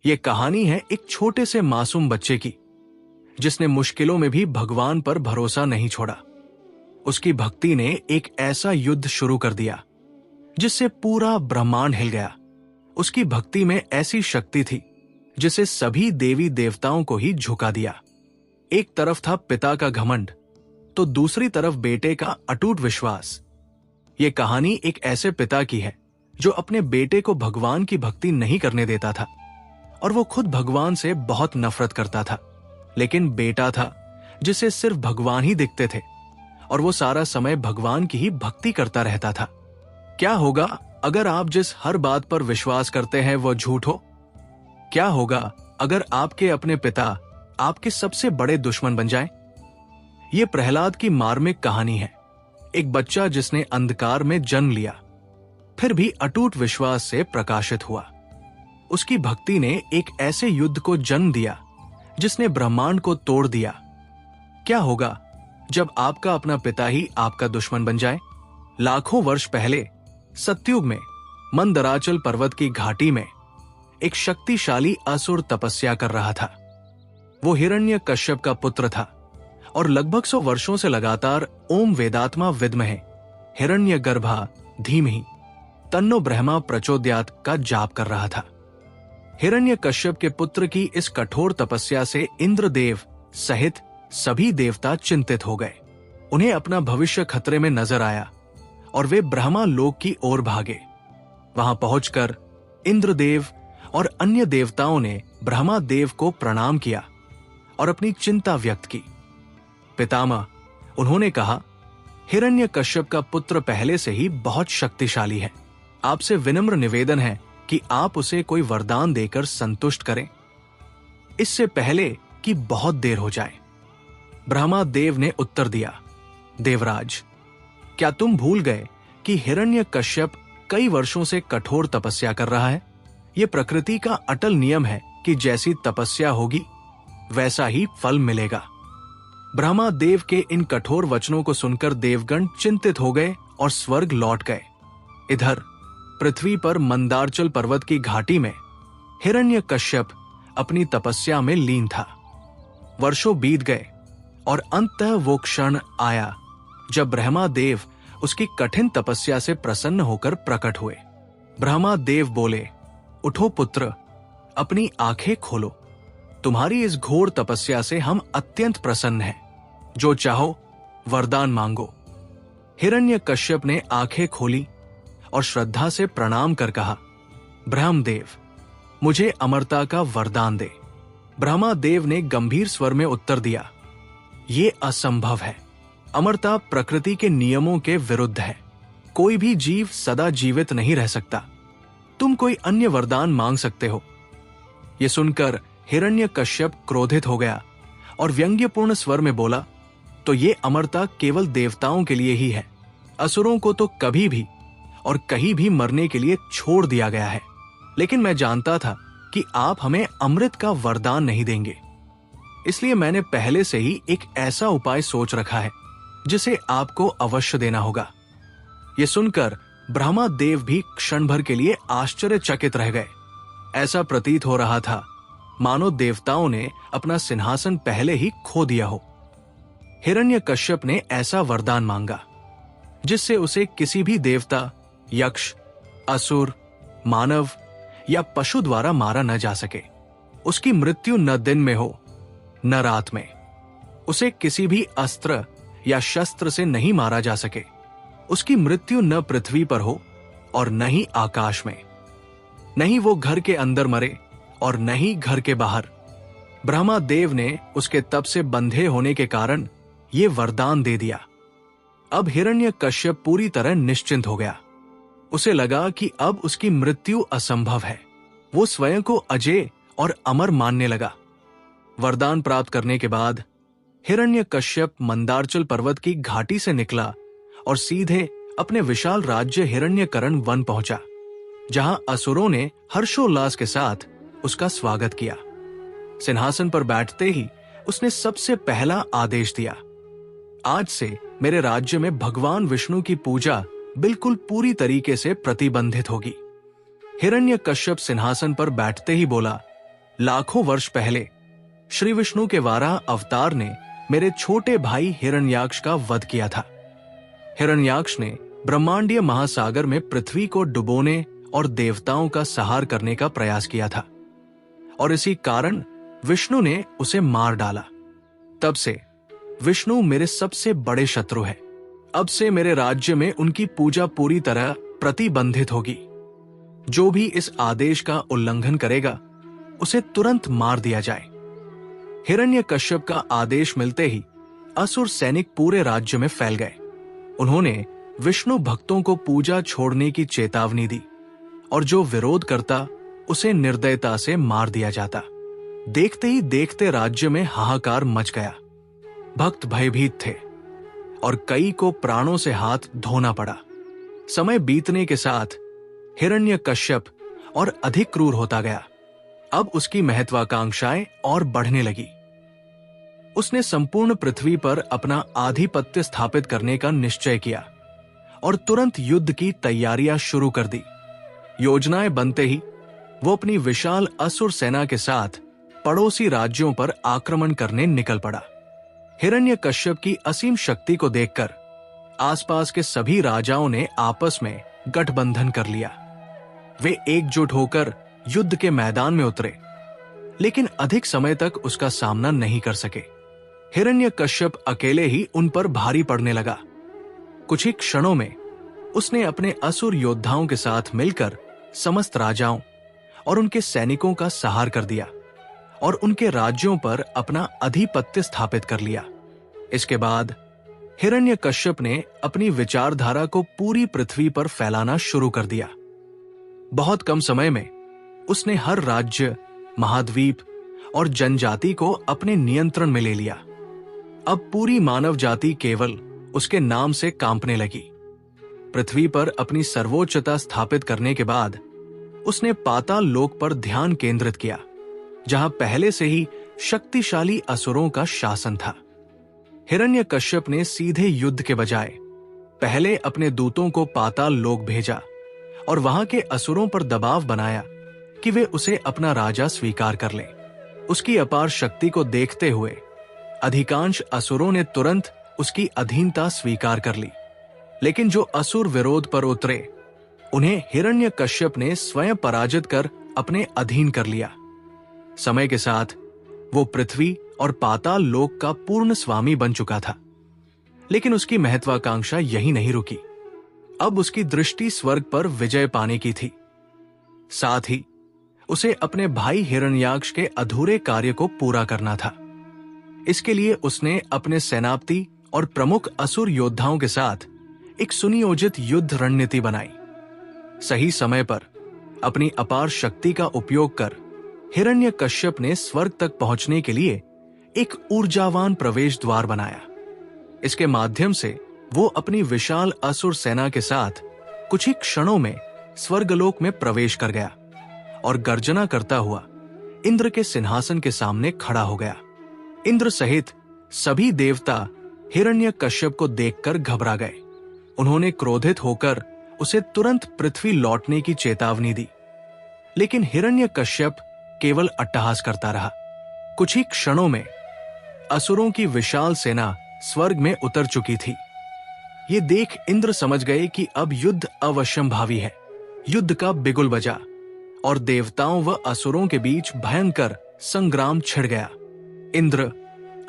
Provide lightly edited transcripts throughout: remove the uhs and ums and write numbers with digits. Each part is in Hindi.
ये कहानी है एक छोटे से मासूम बच्चे की, जिसने मुश्किलों में भी भगवान पर भरोसा नहीं छोड़ा। उसकी भक्ति ने एक ऐसा युद्ध शुरू कर दिया जिससे पूरा ब्रह्मांड हिल गया। उसकी भक्ति में ऐसी शक्ति थी जिसे सभी देवी देवताओं को ही झुका दिया। एक तरफ था पिता का घमंड, तो दूसरी तरफ बेटे का अटूट विश्वास। ये कहानी एक ऐसे पिता की है जो अपने बेटे को भगवान की भक्ति नहीं करने देता था, और वो खुद भगवान से बहुत नफरत करता था। लेकिन बेटा था जिसे सिर्फ भगवान ही दिखते थे, और वो सारा समय भगवान की ही भक्ति करता रहता था। क्या होगा अगर आप जिस हर बात पर विश्वास करते हैं वो झूठ हो? क्या होगा अगर आपके अपने पिता आपके सबसे बड़े दुश्मन बन जाएं? ये प्रहलाद की मार्मिक कहानी है। एक बच्चा जिसने अंधकार में जन्म लिया, फिर भी अटूट विश्वास से प्रकाशित हुआ। उसकी भक्ति ने एक ऐसे युद्ध को जन्म दिया जिसने ब्रह्मांड को तोड़ दिया। क्या होगा जब आपका अपना पिता ही आपका दुश्मन बन जाए? लाखों वर्ष पहले सतयुग में मंदराचल पर्वत की घाटी में एक शक्तिशाली असुर तपस्या कर रहा था। वो हिरण्यकश्यप का पुत्र था और लगभग 100 वर्षों से लगातार ओम वेदात्मा विद्महे हिरण्यगर्भा धीमहि तन्नो ब्रह्मा प्रचोदयात् का जाप कर रहा था। हिरण्यकश्यप के पुत्र की इस कठोर तपस्या से इंद्रदेव सहित सभी देवता चिंतित हो गए। उन्हें अपना भविष्य खतरे में नजर आया और वे ब्रह्मा लोक की ओर भागे। वहां पहुंचकर इंद्रदेव और अन्य देवताओं ने ब्रह्मा देव को प्रणाम किया और अपनी चिंता व्यक्त की। पितामह, उन्होंने कहा, हिरण्यकश्यप का पुत्र पहले से ही बहुत शक्तिशाली है। आपसे विनम्र निवेदन है कि आप उसे कोई वरदान देकर संतुष्ट करें, इससे पहले कि बहुत देर हो जाए। ब्रह्मा देव ने उत्तर दिया, देवराज, क्या तुम भूल गए कि हिरण्यकश्यप कई वर्षों से कठोर तपस्या कर रहा है? यह प्रकृति का अटल नियम है कि जैसी तपस्या होगी वैसा ही फल मिलेगा। ब्रह्मा देव के इन कठोर वचनों को सुनकर देवगण चिंतित हो गए और स्वर्ग लौट गए। इधर पृथ्वी पर मंदारचल पर्वत की घाटी में हिरण्यकश्यप अपनी तपस्या में लीन था। वर्षों बीत गए और अंततः वो क्षण आया जब ब्रह्मा देव उसकी कठिन तपस्या से प्रसन्न होकर प्रकट हुए। ब्रह्मा देव बोले, उठो पुत्र, अपनी आंखें खोलो। तुम्हारी इस घोर तपस्या से हम अत्यंत प्रसन्न हैं। जो चाहो वरदान मांगो। हिरण्यकश्यप ने आंखें खोली और श्रद्धा से प्रणाम कर कहा, ब्रह्मदेव, मुझे अमरता का वरदान दे। ब्रह्मा देव ने गंभीर स्वर में उत्तर दिया, ये असंभव है। अमरता प्रकृति के नियमों के विरुद्ध है। कोई भी जीव सदा जीवित नहीं रह सकता। तुम कोई अन्य वरदान मांग सकते हो। यह सुनकर हिरण्यकश्यप क्रोधित हो गया और व्यंग्यपूर्ण स्वर में बोला, तो ये अमरता केवल देवताओं के लिए ही है। असुरों को तो कभी भी और कहीं भी मरने के लिए छोड़ दिया गया है। लेकिन मैं जानता था कि आप हमें अमृत का वरदान नहीं देंगे, इसलिए मैंने पहले से ही एक ऐसा उपाय सोच रखा है जिसे आपको अवश्य देना होगा। यह सुनकर ब्रह्मा देव भी क्षण भर के लिए आश्चर्यचकित रह गए। ऐसा प्रतीत हो रहा था मानो देवताओं ने अपना सिंहासन पहले ही खो दिया हो। हिरण्यकश्यप ने ऐसा वरदान मांगा जिससे उसे किसी भी देवता, यक्ष, असुर, मानव या पशु द्वारा मारा न जा सके। उसकी मृत्यु न दिन में हो न रात में। उसे किसी भी अस्त्र या शस्त्र से नहीं मारा जा सके। उसकी मृत्यु न पृथ्वी पर हो और न ही आकाश में। नहीं वो घर के अंदर मरे और न ही घर के बाहर। ब्रह्मा देव ने उसके तप से बंधे होने के कारण ये वरदान दे दिया। अब हिरण्यकश्यप पूरी तरह निश्चिंत हो गया। उसे लगा कि अब उसकी मृत्यु असंभव है। वो स्वयं को अजेय और अमर मानने लगा। वरदान प्राप्त करने के बाद हिरण्यकश्यप मंदारचल पर्वत की घाटी से निकला और सीधे अपने विशाल राज्य हिरण्यकरण वन पहुंचा, जहां असुरों ने हर्षोल्लास के साथ उसका स्वागत किया। सिंहासन पर बैठते ही उसने सबसे पहला आदेश दिया, आज से मेरे राज्य में भगवान विष्णु की पूजा बिल्कुल पूरी तरीके से प्रतिबंधित होगी। हिरण्यकश्यप सिंहासन पर बैठते ही बोला, लाखों वर्ष पहले श्री विष्णु के वाराह अवतार ने मेरे छोटे भाई हिरण्याक्ष का वध किया था। हिरण्याक्ष ने ब्रह्मांडीय महासागर में पृथ्वी को डुबोने और देवताओं का संहार करने का प्रयास किया था, और इसी कारण विष्णु ने उसे मार डाला। तब से विष्णु मेरे सबसे बड़े शत्रु है। अब से मेरे राज्य में उनकी पूजा पूरी तरह प्रतिबंधित होगी। जो भी इस आदेश का उल्लंघन करेगा उसे तुरंत मार दिया जाए। हिरण्यकश्यप का आदेश मिलते ही असुर सैनिक पूरे राज्य में फैल गए। उन्होंने विष्णु भक्तों को पूजा छोड़ने की चेतावनी दी, और जो विरोध करता उसे निर्दयता से मार दिया जाता। देखते ही देखते राज्य में हाहाकार मच गया। भक्त भयभीत थे और कई को प्राणों से हाथ धोना पड़ा। समय बीतने के साथ हिरण्यकश्यप और अधिक क्रूर होता गया। अब उसकी महत्वाकांक्षाएं और बढ़ने लगी। उसने संपूर्ण पृथ्वी पर अपना आधिपत्य स्थापित करने का निश्चय किया और तुरंत युद्ध की तैयारियां शुरू कर दी। योजनाएं बनते ही वो अपनी विशाल असुर सेना के साथ पड़ोसी राज्यों पर आक्रमण करने निकल पड़ा। हिरण्यकश्यप की असीम शक्ति को देखकर आसपास के सभी राजाओं ने आपस में गठबंधन कर लिया। वे एकजुट होकर युद्ध के मैदान में उतरे, लेकिन अधिक समय तक उसका सामना नहीं कर सके। हिरण्यकश्यप अकेले ही उन पर भारी पड़ने लगा। कुछ ही क्षणों में उसने अपने असुर योद्धाओं के साथ मिलकर समस्त राजाओं और उनके सैनिकों का संहार कर दिया और उनके राज्यों पर अपना आधिपत्य स्थापित कर लिया। इसके बाद हिरण्यकश्यप ने अपनी विचारधारा को पूरी पृथ्वी पर फैलाना शुरू कर दिया। बहुत कम समय में उसने हर राज्य, महाद्वीप और जनजाति को अपने नियंत्रण में ले लिया। अब पूरी मानव जाति केवल उसके नाम से कांपने लगी। पृथ्वी पर अपनी सर्वोच्चता स्थापित करने के बाद उसने पाताल लोक पर ध्यान केंद्रित किया, जहां पहले से ही शक्तिशाली असुरों का शासन था। हिरण्यकश्यप ने सीधे युद्ध के बजाय पहले अपने दूतों को पाताल लोक भेजा और वहां के असुरों पर दबाव बनाया कि वे उसे अपना राजा स्वीकार कर लें। उसकी अपार शक्ति को देखते हुए अधिकांश असुरों ने तुरंत उसकी अधीनता स्वीकार कर ली, लेकिन जो असुर विरोध पर उतरे उन्हें हिरण्यकश्यप ने स्वयं पराजित कर अपने अधीन कर लिया। समय के साथ वो पृथ्वी और पाताल लोक का पूर्ण स्वामी बन चुका था, लेकिन उसकी महत्वाकांक्षा यही नहीं रुकी। अब उसकी दृष्टि स्वर्ग पर विजय पाने की थी। साथ ही उसे अपने भाई हिरण्याक्ष के अधूरे कार्य को पूरा करना था। इसके लिए उसने अपने सेनापति और प्रमुख असुर योद्धाओं के साथ एक सुनियोजित युद्ध रणनीति बनाई। सही समय पर अपनी अपार शक्ति का उपयोग कर हिरण्यकश्यप ने स्वर्ग तक पहुंचने के लिए एक ऊर्जावान प्रवेश द्वार बनाया। इसके माध्यम से वो अपनी विशाल असुर सेना के साथ कुछ ही क्षणों में स्वर्गलोक में प्रवेश कर गया और गर्जना करता हुआ इंद्र के सिंहासन के सामने खड़ा हो गया। इंद्र सहित सभी देवता हिरण्यकश्यप को देखकर घबरा गए। उन्होंने क्रोधित होकर उसे तुरंत पृथ्वी लौटने की चेतावनी दी, लेकिन हिरण्यकश्यप केवल अट्टहास करता रहा। कुछ ही क्षणों में असुरों की विशाल सेना स्वर्ग में उतर चुकी थी। ये देख इंद्र समझ गए कि अब युद्ध अवश्यंभावी है। युद्ध का बिगुल बजा और देवताओं व असुरों के बीच भयंकर संग्राम छिड़ गया। इंद्र,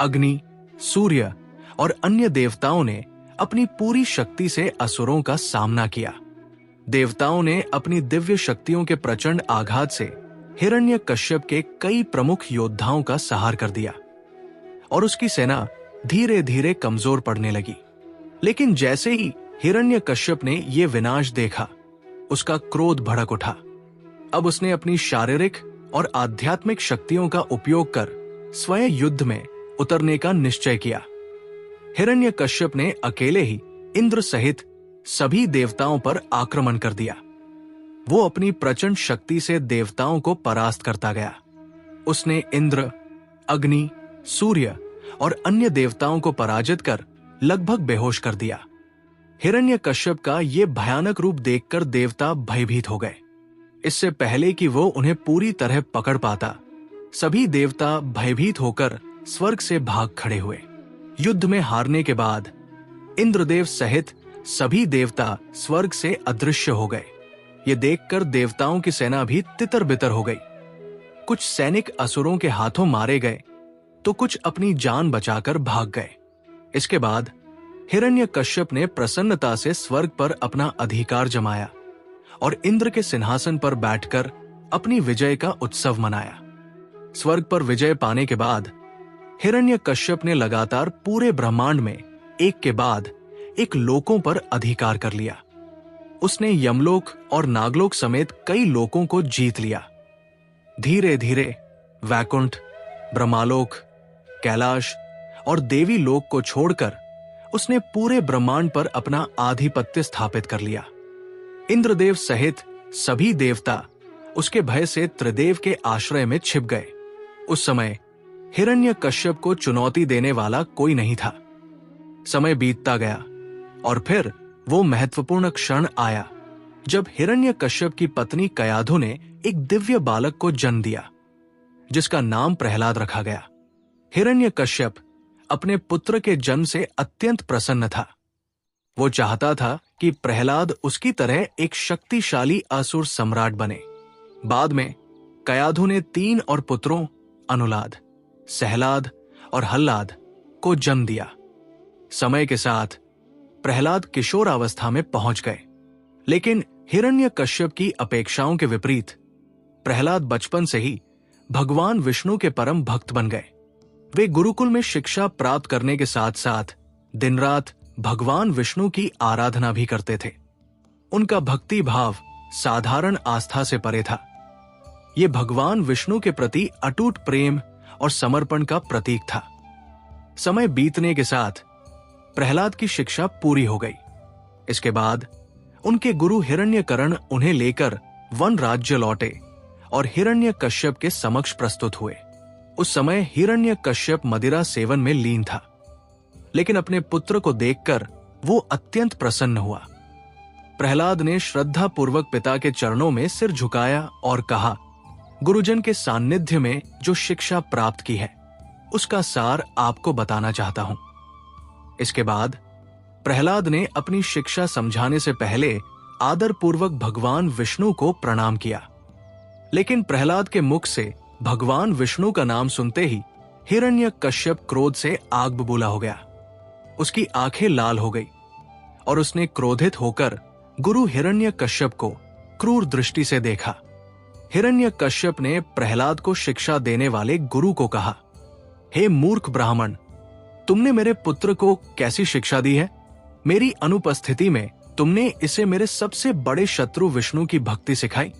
अग्नि, सूर्य और अन्य देवताओं ने अपनी पूरी शक्ति से असुरों का सामना किया। देवताओं ने अपनी दिव्य शक्तियों के प्रचंड आघात से हिरण्यकश्यप के कई प्रमुख योद्धाओं का संहार कर दिया और उसकी सेना धीरे धीरे कमजोर पड़ने लगी। लेकिन जैसे ही हिरण्यकश्यप ने यह विनाश देखा, उसका क्रोध भड़क उठा। अब उसने अपनी शारीरिक और आध्यात्मिक शक्तियों का उपयोग कर स्वयं युद्ध में उतरने का निश्चय किया। हिरण्यकश्यप ने अकेले ही इंद्र सहित सभी देवताओं पर आक्रमण कर दिया। वो अपनी प्रचंड शक्ति से देवताओं को परास्त करता गया। उसने इंद्र, अग्नि, सूर्य और अन्य देवताओं को पराजित कर लगभग बेहोश कर दिया। हिरण्यकश्यप का ये भयानक रूप देखकर देवता भयभीत हो गए। इससे पहले कि वो उन्हें पूरी तरह पकड़ पाता, सभी देवता भयभीत होकर स्वर्ग से भाग खड़े हुए। युद्ध में हारने के बाद इंद्रदेव सहित सभी देवता स्वर्ग से अदृश्य हो गए। ये देखकर देवताओं की सेना भी तितर बितर हो गई। कुछ सैनिक असुरों के हाथों मारे गए तो कुछ अपनी जान बचाकर भाग गए। इसके बाद हिरण्यकश्यप ने प्रसन्नता से स्वर्ग पर अपना अधिकार जमाया और इंद्र के सिंहासन पर बैठकर अपनी विजय का उत्सव मनाया। स्वर्ग पर विजय पाने के बाद हिरण्यकश्यप ने लगातार पूरे ब्रह्मांड में एक के बाद एक लोकों पर अधिकार कर लिया। उसने यमलोक और नागलोक समेत कई लोकों को जीत लिया। धीरे धीरे वैकुंठ, ब्रह्मालोक, कैलाश और देवी लोक को छोड़कर उसने पूरे ब्रह्मांड पर अपना आधिपत्य स्थापित कर लिया। इंद्रदेव सहित सभी देवता उसके भय से त्रिदेव के आश्रय में छिप गए। उस समय हिरण्यकश्यप को चुनौती देने वाला कोई नहीं था। समय बीतता गया और फिर वो महत्वपूर्ण क्षण आया जब हिरण्यकश्यप की पत्नी कयाधु ने एक दिव्य बालक को जन्म दिया, जिसका नाम प्रहलाद रखा गया। हिरण्यकश्यप अपने पुत्र के जन्म से अत्यंत प्रसन्न था। वो चाहता था कि प्रहलाद उसकी तरह एक शक्तिशाली असुर सम्राट बने। बाद में कयाधु ने 3 और पुत्रों अनुलाद, सहलाद और हल्लाद को जन्म दिया। समय के साथ प्रहलाद किशोरावस्था में पहुंच गए, लेकिन हिरण्यकश्यप की अपेक्षाओं के विपरीत प्रहलाद बचपन से ही भगवान विष्णु के परम भक्त बन गए। वे गुरुकुल में शिक्षा प्राप्त करने के साथ साथ दिन रात भगवान विष्णु की आराधना भी करते थे। उनका भक्ति भाव साधारण आस्था से परे था। ये भगवान विष्णु के प्रति अटूट प्रेम और समर्पण का प्रतीक था। समय बीतने के साथ प्रहलाद की शिक्षा पूरी हो गई। इसके बाद उनके गुरु हिरण्यकरण उन्हें लेकर वन राज्य लौटे और हिरण्यकश्यप के समक्ष प्रस्तुत हुए। उस समय हिरण्यकश्यप मदिरा सेवन में लीन था, लेकिन अपने पुत्र को देखकर वो अत्यंत प्रसन्न हुआ। प्रहलाद ने श्रद्धा पूर्वक पिता के चरणों में सिर झुकाया और कहा, गुरुजन के सान्निध्य में जो शिक्षा प्राप्त की है उसका सार आपको बताना चाहता हूं। इसके बाद प्रहलाद ने अपनी शिक्षा समझाने से पहले आदर पूर्वक भगवान विष्णु को प्रणाम किया। लेकिन प्रहलाद के मुख से भगवान विष्णु का नाम सुनते ही हिरण्यकश्यप क्रोध से आग बबूला हो गया। उसकी आंखें लाल हो गई और उसने क्रोधित होकर गुरु हिरण्यकश्यप को क्रूर दृष्टि से देखा। हिरण्यकश्यप ने प्रहलाद को शिक्षा देने वाले गुरु को कहा, हे मूर्ख ब्राह्मण, तुमने मेरे पुत्र को कैसी शिक्षा दी है? मेरी अनुपस्थिति में तुमने इसे मेरे सबसे बड़े शत्रु विष्णु की भक्ति सिखाई।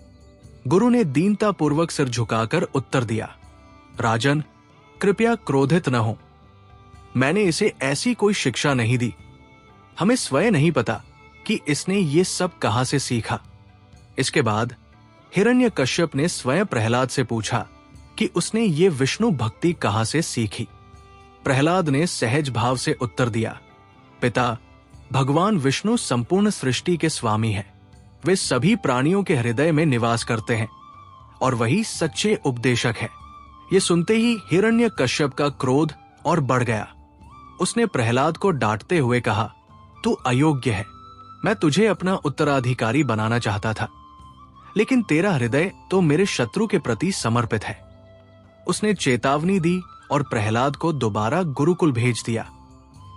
गुरु ने दीनता पूर्वक सिर झुकाकर उत्तर दिया, राजन, कृपया क्रोधित न हो। मैंने इसे ऐसी कोई शिक्षा नहीं दी। हमें स्वयं नहीं पता कि इसने ये सब कहां से सीखा। इसके बाद हिरण्यकश्यप ने स्वयं प्रहलाद से पूछा कि उसने ये विष्णु भक्ति कहां से सीखी। प्रहलाद ने सहज भाव से उत्तर दिया, पिता, भगवान विष्णु संपूर्ण सृष्टि के स्वामी हैं। वे सभी प्राणियों के हृदय में निवास करते हैं और वही सच्चे उपदेशक है। ये सुनते ही हिरण्यकश्यप का क्रोध और बढ़ गया। उसने प्रहलाद को डांटते हुए कहा, तू अयोग्य है। मैं तुझे अपना उत्तराधिकारी बनाना चाहता था, लेकिन तेरा हृदय तो मेरे शत्रु के प्रति समर्पित है। उसने चेतावनी दी और प्रहलाद को दोबारा गुरुकुल भेज दिया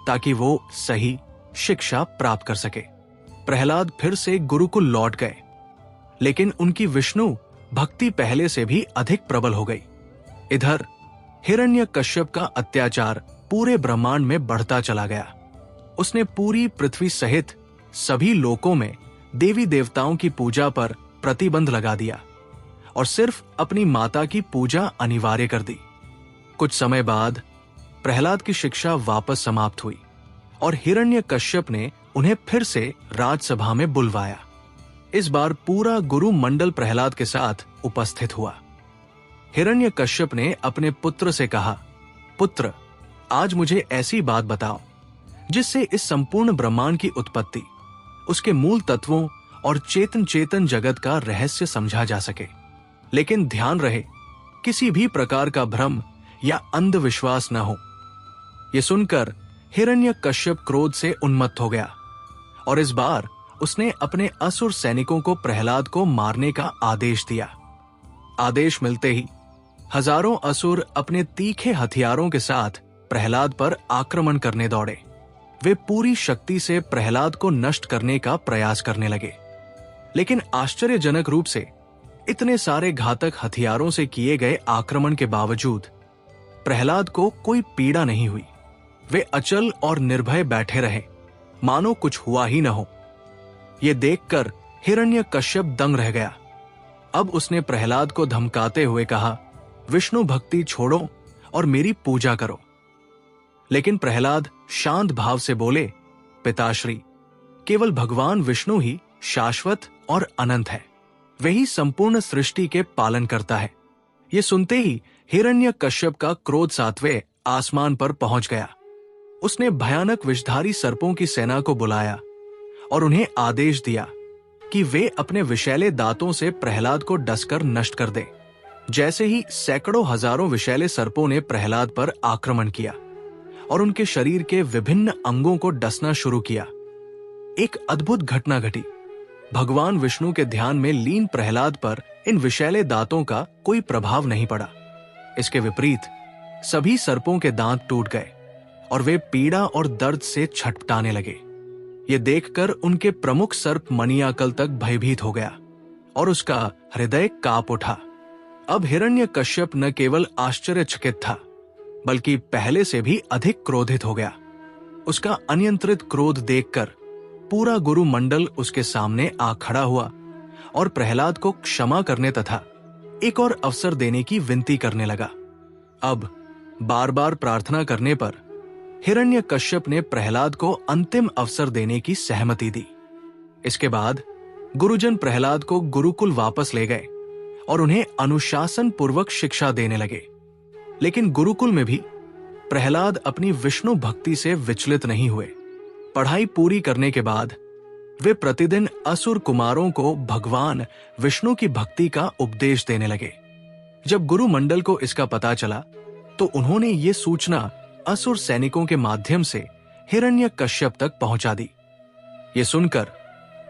ताकि वो सही शिक्षा प्राप्त कर सके। प्रहलाद फिर से गुरुकुल लौट गए, लेकिन उनकी विष्णु भक्ति पहले से भी अधिक प्रबल हो गई। इधर हिरण्यकश्यप का अत्याचार पूरे ब्रह्मांड में बढ़ता चला गया। उसने पूरी पृथ्वी सहित सभी लोकों में देवी देवताओं की पूजा पर प्रतिबंध लगा दिया और सिर्फ अपनी माता की पूजा अनिवार्य कर दी। कुछ समय बाद प्रहलाद की शिक्षा वापस समाप्त हुई और हिरण्यकश्यप ने उन्हें फिर से राजसभा में बुलवाया। इस बार पूरा गुरु मंडल प्रहलाद के साथ उपस्थित हुआ। हिरण्यकश्यप ने अपने पुत्र से कहा, पुत्र, आज मुझे ऐसी बात बताओ जिससे इस संपूर्ण ब्रह्मांड की उत्पत्ति, उसके मूल तत्वों और चेतन जगत का रहस्य समझा जा सके। लेकिन ध्यान रहे किसी भी प्रकार का भ्रम या अंधविश्वास न हो। यह सुनकर हिरण्यकश्यप क्रोध से उन्मत्त हो गया और इस बार उसने अपने असुर सैनिकों को प्रहलाद को मारने का आदेश दिया। आदेश मिलते ही हजारों असुर अपने तीखे हथियारों के साथ प्रहलाद पर आक्रमण करने दौड़े। वे पूरी शक्ति से प्रहलाद को नष्ट करने का प्रयास करने लगे, लेकिन आश्चर्यजनक रूप से इतने सारे घातक हथियारों से किए गए आक्रमण के बावजूद प्रहलाद को कोई पीड़ा नहीं हुई। वे अचल और निर्भय बैठे रहे, मानो कुछ हुआ ही न हो। ये देखकर हिरण्यकश्यप दंग रह गया। अब उसने प्रहलाद को धमकाते हुए कहा, विष्णु भक्ति छोड़ो और मेरी पूजा करो। लेकिन प्रहलाद शांत भाव से बोले, पिताश्री, केवल भगवान विष्णु ही शाश्वत और अनंत है। वही संपूर्ण सृष्टि के पालन करता है। ये सुनते ही हिरण्यकश्यप का क्रोध 7वें आसमान पर पहुंच गया। उसने भयानक विषधारी सर्पों की सेना को बुलाया और उन्हें आदेश दिया कि वे अपने विषैले दांतों से प्रहलाद को डसकर नष्ट कर दें। जैसे ही सैकड़ों हजारों विषैले सर्पों ने प्रहलाद पर आक्रमण किया और उनके शरीर के विभिन्न अंगों को डसना शुरू किया, एक अद्भुत घटना घटी। भगवान विष्णु के ध्यान में लीन प्रहलाद पर इन विषैले दांतों का कोई प्रभाव नहीं पड़ा। इसके विपरीत सभी सर्पों के दांत टूट गए और वे पीड़ा और दर्द से छटपटाने लगे। ये देखकर उनके प्रमुख सर्प मणियाकल तक भयभीत हो गया और उसका हृदय कांप उठा। अब हिरण्यकश्यप न केवल आश्चर्यचकित था, बल्कि पहले से भी अधिक क्रोधित हो गया। उसका अनियंत्रित क्रोध देखकर पूरा गुरु मंडल उसके सामने आ खड़ा हुआ और प्रहलाद को क्षमा करने तथा एक और अवसर देने की विनती करने लगा। अब बार बार प्रार्थना करने पर हिरण्यकश्यप ने प्रहलाद को अंतिम अवसर देने की सहमति दी। इसके बाद गुरुजन प्रहलाद को गुरुकुल वापस ले गए और उन्हें अनुशासन पूर्वक शिक्षा देने लगे। लेकिन गुरुकुल में भी प्रहलाद अपनी विष्णु भक्ति से विचलित नहीं हुए। पढ़ाई पूरी करने के बाद वे प्रतिदिन असुर कुमारों को भगवान विष्णु की भक्ति का उपदेश देने लगे। जब गुरु मंडल को इसका पता चला तो उन्होंने ये सूचना असुर सैनिकों के माध्यम से हिरण्यकश्यप तक पहुंचा दी। ये सुनकर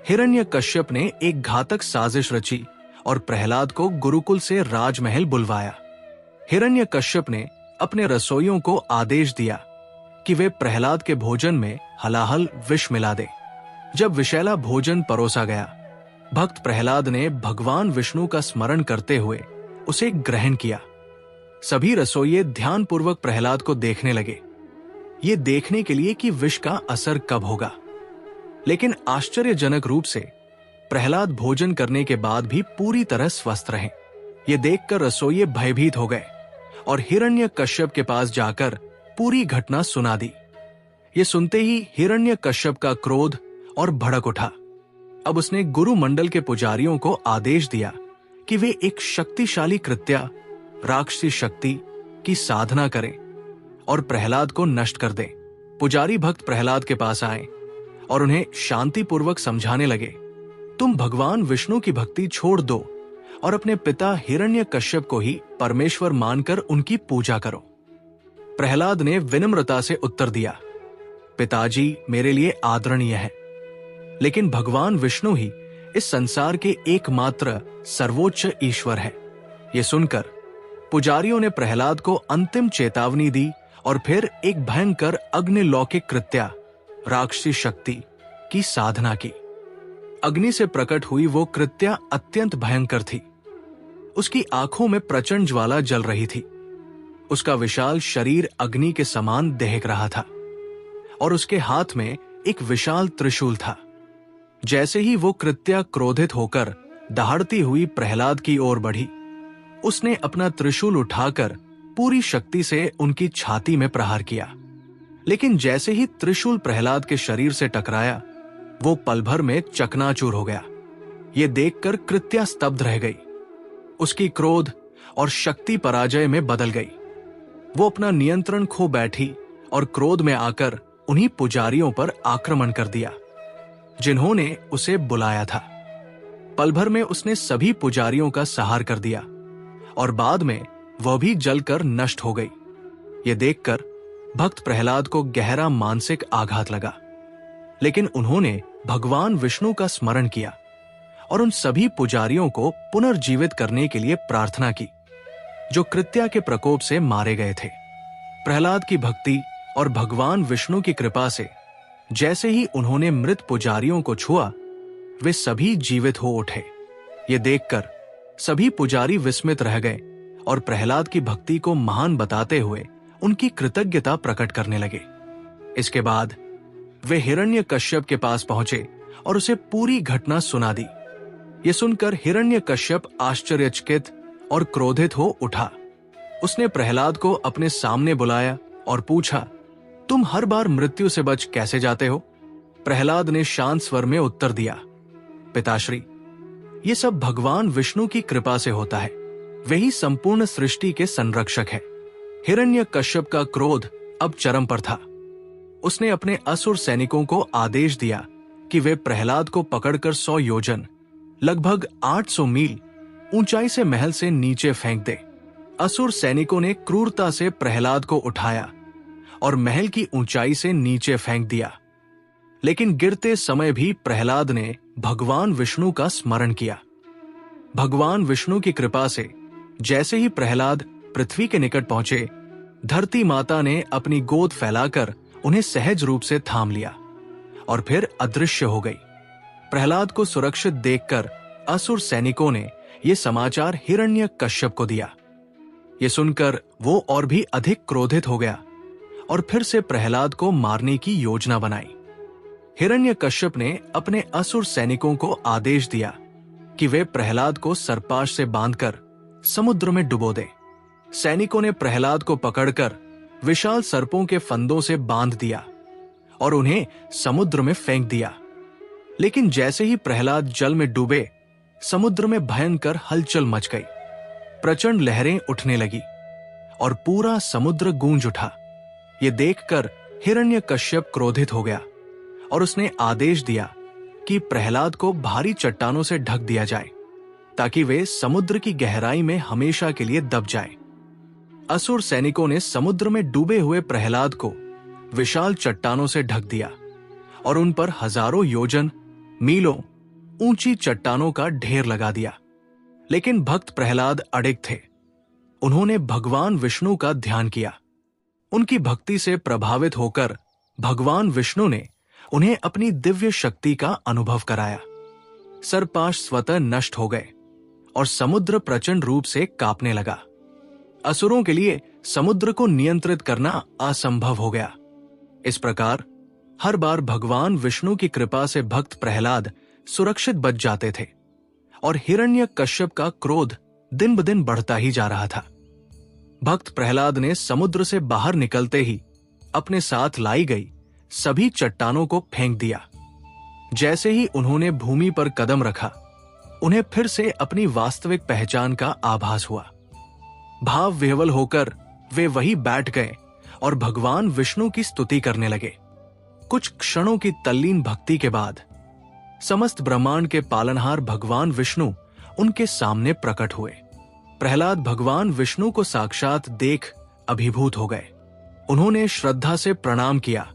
हिरण्यकश्यप ने एक घातक साजिश रची और प्रहलाद को गुरुकुल से राजमहल बुलवाया। हिरण्यकश्यप ने अपने रसोइयों को आदेश दिया कि वे प्रहलाद के भोजन में हलाहल विष मिला दे। जब विषैला भोजन परोसा गया, भक्त प्रहलाद ने भगवान विष्णु का स्मरण करते हुए उसे ग्रहण किया। सभी रसोइये ध्यानपूर्वक प्रहलाद को देखने लगे, ये देखने के लिए कि विष का असर कब होगा। लेकिन आश्चर्यजनक रूप से प्रहलाद भोजन करने के बाद भी पूरी तरह स्वस्थ रहे। ये देखकर रसोइये भयभीत हो गए और हिरण्यकश्यप के पास जाकर पूरी घटना सुना दी। ये सुनते ही हिरण्यकश्यप का क्रोध और भड़क उठा। अब उसने गुरु मंडल के पुजारियों को आदेश दिया कि वे एक शक्तिशाली कृत्या राक्षसी शक्ति की साधना करें और प्रहलाद को नष्ट कर दें। पुजारी भक्त प्रहलाद के पास आए और उन्हें शांतिपूर्वक समझाने लगे, तुम भगवान विष्णु की भक्ति छोड़ दो और अपने पिता हिरण्यकश्यप को ही परमेश्वर मानकर उनकी पूजा करो। प्रहलाद ने विनम्रता से उत्तर दिया, पिताजी मेरे लिए आदरणीय है, लेकिन भगवान विष्णु ही इस संसार के एकमात्र सर्वोच्च ईश्वर है। ये सुनकर पुजारियों ने प्रहलाद को अंतिम चेतावनी दी और फिर एक भयंकर अग्निलौकिक कृत्या राक्षसी शक्ति की साधना की। अग्नि से प्रकट हुई वो कृत्या अत्यंत भयंकर थी। उसकी आंखों में प्रचंड ज्वाला जल रही थी। उसका विशाल शरीर अग्नि के समान दहक रहा था और उसके हाथ में एक विशाल त्रिशूल था। जैसे ही वो कृत्या क्रोधित होकर दहाड़ती हुई प्रहलाद की ओर बढ़ी, उसने अपना त्रिशूल उठाकर पूरी शक्ति से उनकी छाती में प्रहार किया। लेकिन जैसे ही त्रिशूल प्रहलाद के शरीर से टकराया, वो पल भर में चकनाचूर हो गया। ये देखकर कृत्या स्तब्ध रह गई। उसकी क्रोध और शक्ति पराजय में बदल गई। वो अपना नियंत्रण खो बैठी और क्रोध में आकर उन्हीं पुजारियों पर आक्रमण कर दिया जिन्होंने उसे बुलाया था। पल भर में उसने सभी पुजारियों का संहार कर दिया और बाद में वह भी जलकर नष्ट हो गई। ये देखकर भक्त प्रहलाद को गहरा मानसिक आघात लगा, लेकिन उन्होंने भगवान विष्णु का स्मरण किया और उन सभी पुजारियों को पुनर्जीवित करने के लिए प्रार्थना की जो कृत्या के प्रकोप से मारे गए थे। प्रहलाद की भक्ति और भगवान विष्णु की कृपा से जैसे ही उन्होंने मृत पुजारियों को छुआ, वे सभी जीवित हो उठे। ये देखकर सभी पुजारी विस्मित रह गए और प्रहलाद की भक्ति को महान बताते हुए उनकी कृतज्ञता प्रकट करने लगे। इसके बाद वे हिरण्यकश्यप के पास पहुंचे और उसे पूरी घटना सुना दी। ये सुनकर हिरण्यकश्यप आश्चर्यचकित और क्रोधित हो उठा। उसने प्रहलाद को अपने सामने बुलाया और पूछा, तुम हर बार मृत्यु से बच कैसे जाते हो? प्रहलाद ने शांत स्वर में उत्तर दिया, पिताश्री, ये सब भगवान विष्णु की कृपा से होता है। वही संपूर्ण सृष्टि के संरक्षक है। हिरण्यकश्यप का क्रोध अब चरम पर था। उसने अपने असुर सैनिकों को आदेश दिया कि वे प्रहलाद को पकड़कर 100 योजन लगभग 800 मील ऊंचाई से महल से नीचे फेंक दे। असुर सैनिकों ने क्रूरता से प्रहलाद को उठाया और महल की ऊंचाई से नीचे फेंक दिया, लेकिन गिरते समय भी प्रहलाद ने भगवान विष्णु का स्मरण किया। भगवान विष्णु की कृपा से जैसे ही प्रहलाद पृथ्वी के निकट पहुंचे, धरती माता ने अपनी गोद फैलाकर उन्हें सहज रूप से थाम लिया और फिर अदृश्य हो गई। प्रहलाद को सुरक्षित देखकर असुर सैनिकों ने यह समाचार हिरण्यकश्यप को दिया। ये सुनकर वो और भी अधिक क्रोधित हो गया और फिर से प्रहलाद को मारने की योजना बनाई। हिरण्यकश्यप ने अपने असुर सैनिकों को आदेश दिया कि वे प्रहलाद को सर्पाश से बांधकर समुद्र में डुबो दें। सैनिकों ने प्रहलाद को पकड़कर विशाल सर्पों के फंदों से बांध दिया और उन्हें समुद्र में फेंक दिया। लेकिन जैसे ही प्रहलाद जल में डूबे, समुद्र में भयंकर हलचल मच गई। प्रचंड लहरें उठने लगी और पूरा समुद्र गूंज उठा। ये देखकर हिरण्यकश्यप क्रोधित हो गया और उसने आदेश दिया कि प्रहलाद को भारी चट्टानों से ढक दिया जाए ताकि वे समुद्र की गहराई में हमेशा के लिए दब जाएं। असुर सैनिकों ने समुद्र में डूबे हुए प्रहलाद को विशाल चट्टानों से ढक दिया और उन पर हजारों योजन मीलों ऊंची चट्टानों का ढेर लगा दिया। लेकिन भक्त प्रहलाद अडिग थे। उन्होंने भगवान विष्णु का ध्यान किया। उनकी भक्ति से प्रभावित होकर भगवान विष्णु ने उन्हें अपनी दिव्य शक्ति का अनुभव कराया। सर्पाश स्वतः नष्ट हो गए और समुद्र प्रचंड रूप से कांपने लगा। असुरों के लिए समुद्र को नियंत्रित करना असंभव हो गया। इस प्रकार हर बार भगवान विष्णु की कृपा से भक्त प्रहलाद सुरक्षित बच जाते थे और हिरण्यकश्यप का क्रोध दिन ब दिन बढ़ता ही जा रहा था। भक्त प्रहलाद ने समुद्र से बाहर निकलते ही अपने साथ लाई गई सभी चट्टानों को फेंक दिया। जैसे ही उन्होंने भूमि पर कदम रखा, उन्हें फिर से अपनी वास्तविक पहचान का आभास हुआ। भाव विह्वल होकर वे वहीं बैठ गए और भगवान विष्णु की स्तुति करने लगे। कुछ क्षणों की तल्लीन भक्ति के बाद समस्त ब्रह्मांड के पालनहार भगवान विष्णु उनके सामने प्रकट हुए। प्रहलाद भगवान विष्णु को साक्षात देख अभिभूत हो गए। उन्होंने श्रद्धा से प्रणाम किया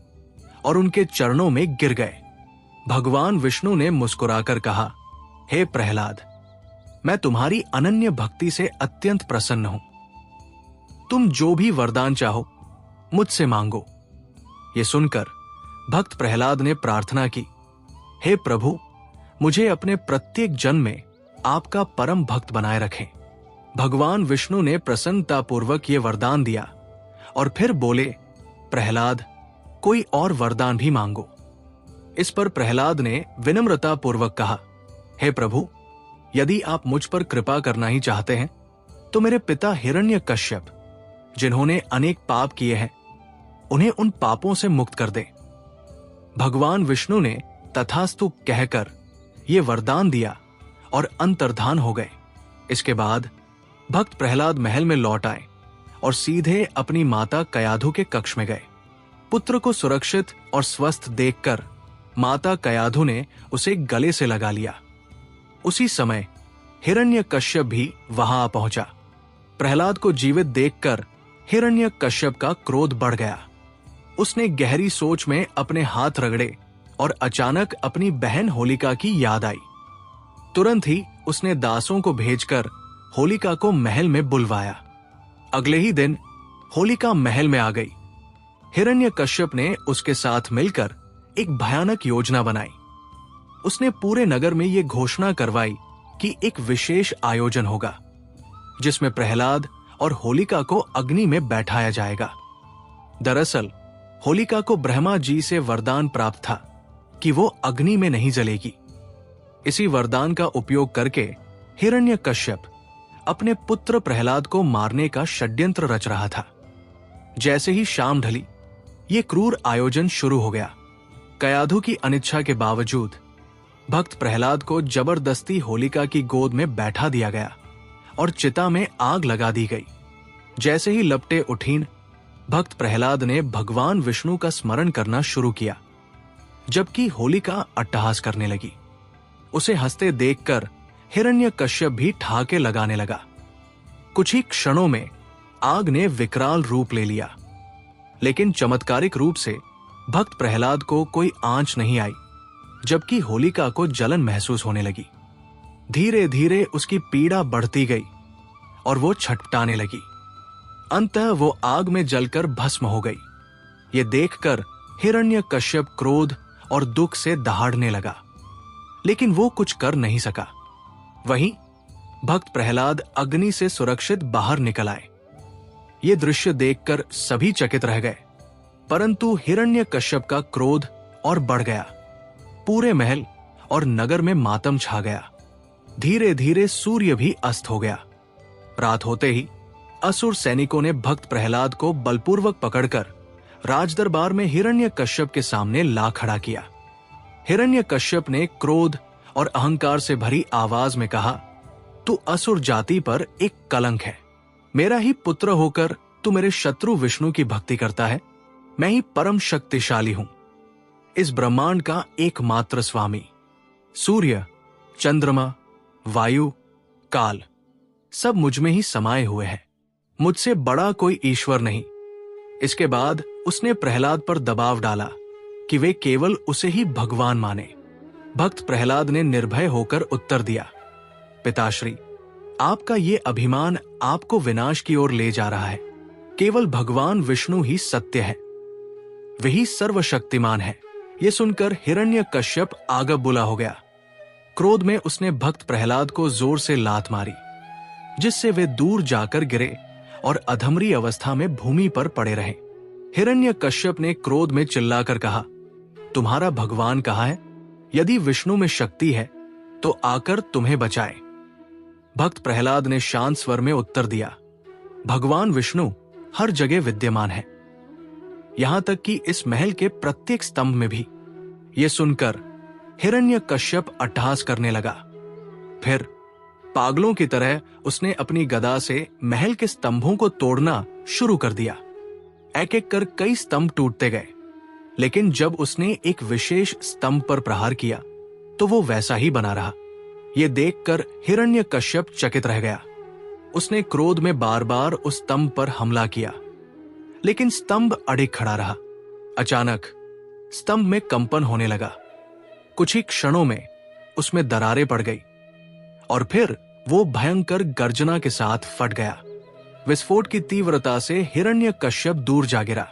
और उनके चरणों में गिर गए। भगवान विष्णु ने मुस्कुराकर कहा, हे प्रहलाद, मैं तुम्हारी अनन्य भक्ति से अत्यंत प्रसन्न हूं। तुम जो भी वरदान चाहो मुझसे मांगो। ये सुनकर भक्त प्रहलाद ने प्रार्थना की, हे प्रभु, मुझे अपने प्रत्येक जन्म में आपका परम भक्त बनाए रखें। भगवान विष्णु ने प्रसन्नतापूर्वक ये वरदान दिया और फिर बोले, प्रहलाद, कोई और वरदान भी मांगो। इस पर प्रहलाद ने विनम्रता पूर्वक कहा, हे प्रभु, यदि आप मुझ पर कृपा करना ही चाहते हैं तो मेरे पिता हिरण्यकश्यप, जिन्होंने अनेक पाप किए हैं, उन्हें उन पापों से मुक्त कर दे। भगवान विष्णु ने तथास्तु कहकर यह वरदान दिया और अंतर्धान हो गए। इसके बाद भक्त प्रहलाद महल में लौट आए और सीधे अपनी माता कयाधु के कक्ष में गए। पुत्र को सुरक्षित और स्वस्थ देखकर माता कयाधु ने उसे गले से लगा लिया। उसी समय हिरण्यकश्यप भी वहां आ पहुंचा। प्रहलाद को जीवित देखकर हिरण्यकश्यप का क्रोध बढ़ गया। उसने गहरी सोच में अपने हाथ रगड़े और अचानक अपनी बहन होलिका की याद आई। तुरंत ही उसने दासों को भेजकर होलिका को महल में बुलवाया। अगले ही दिन होलिका महल में आ गई। हिरण्यकश्यप ने उसके साथ मिलकर एक भयानक योजना बनाई। उसने पूरे नगर में यह घोषणा करवाई कि एक विशेष आयोजन होगा जिसमें प्रहलाद और होलिका को अग्नि में बैठाया जाएगा। दरअसल होलिका को ब्रह्मा जी से वरदान प्राप्त था कि वो अग्नि में नहीं जलेगी। इसी वरदान का उपयोग करके हिरण्यकश्यप अपने पुत्र प्रहलाद को मारने का षड्यंत्र रच रहा था। जैसे ही शाम ढली, ये क्रूर आयोजन शुरू हो गया। कयाधु की अनिच्छा के बावजूद भक्त प्रहलाद को जबरदस्ती होलिका की गोद में बैठा दिया गया और चिता में आग लगा दी गई। जैसे ही लपटें उठीं, भक्त प्रहलाद ने भगवान विष्णु का स्मरण करना शुरू किया, जबकि होलिका अट्टहास करने लगी। उसे हंसते देखकर हिरण्यकश्यप भी ठहाके लगाने लगा। कुछ ही क्षणों में आग ने विकराल रूप ले लिया, लेकिन चमत्कारिक रूप से भक्त प्रहलाद को कोई आंच नहीं आई, जबकि होलिका को जलन महसूस होने लगी। धीरे धीरे उसकी पीड़ा बढ़ती गई और वो छटपटाने लगी। अंततः वो आग में जलकर भस्म हो गई। ये देखकर हिरण्यकश्यप क्रोध और दुख से दहाड़ने लगा, लेकिन वो कुछ कर नहीं सका। वहीं भक्त प्रहलाद अग्नि से सुरक्षित बाहर निकल आए। ये दृश्य देखकर सभी चकित रह गए, परंतु हिरण्यकश्यप का क्रोध और बढ़ गया। पूरे महल और नगर में मातम छा गया। धीरे धीरे सूर्य भी अस्त हो गया। रात होते ही असुर सैनिकों ने भक्त प्रहलाद को बलपूर्वक पकड़कर राजदरबार में हिरण्यकश्यप के सामने ला खड़ा किया। हिरण्यकश्यप ने क्रोध और अहंकार से भरी आवाज में कहा, तू असुर जाति पर एक कलंक है। मेरा ही पुत्र होकर तू मेरे शत्रु विष्णु की भक्ति करता है। मैं ही परम शक्तिशाली हूं, इस ब्रह्मांड का एकमात्र स्वामी। सूर्य, चंद्रमा, वायु, काल सब मुझ में ही समाये हुए हैं। मुझसे बड़ा कोई ईश्वर नहीं। इसके बाद उसने प्रहलाद पर दबाव डाला कि वे केवल उसे ही भगवान माने। भक्त प्रहलाद ने निर्भय होकर उत्तर दिया, पिताश्री, आपका ये अभिमान आपको विनाश की ओर ले जा रहा है। केवल भगवान विष्णु ही सत्य है, वही सर्वशक्तिमान है। ये सुनकर हिरण्यकश्यप आग बुला हो गया। क्रोध में उसने भक्त प्रहलाद को जोर से लात मारी, जिससे वे दूर जाकर गिरे और अधमरी अवस्था में भूमि पर पड़े रहे। हिरण्यकश्यप ने क्रोध में चिल्लाकर कहा, तुम्हारा भगवान कहाँ है? यदि विष्णु में शक्ति है तो आकर तुम्हें बचाए। भक्त प्रहलाद ने शांत स्वर में उत्तर दिया, भगवान विष्णु हर जगह विद्यमान है, यहां तक कि इस महल के प्रत्येक स्तंभ में भी। यह सुनकर हिरण्यकश्यप अट्टहास करने लगा। फिर पागलों की तरह उसने अपनी गदा से महल के स्तंभों को तोड़ना शुरू कर दिया। एक एक कर कई स्तंभ टूटते गए, लेकिन जब उसने एक विशेष स्तंभ पर प्रहार किया तो वो वैसा ही बना रहा। यह देखकर हिरण्यकश्यप चकित रह गया। उसने क्रोध में बार बार उस स्तंभ पर हमला किया, लेकिन स्तंभ अड़े खड़ा रहा। अचानक स्तंभ में कंपन होने लगा। कुछ ही क्षणों में उसमें दरारें पड़ गई और फिर वो भयंकर गर्जना के साथ फट गया। विस्फोट की तीव्रता से हिरण्यकश्यप दूर जा गिरा।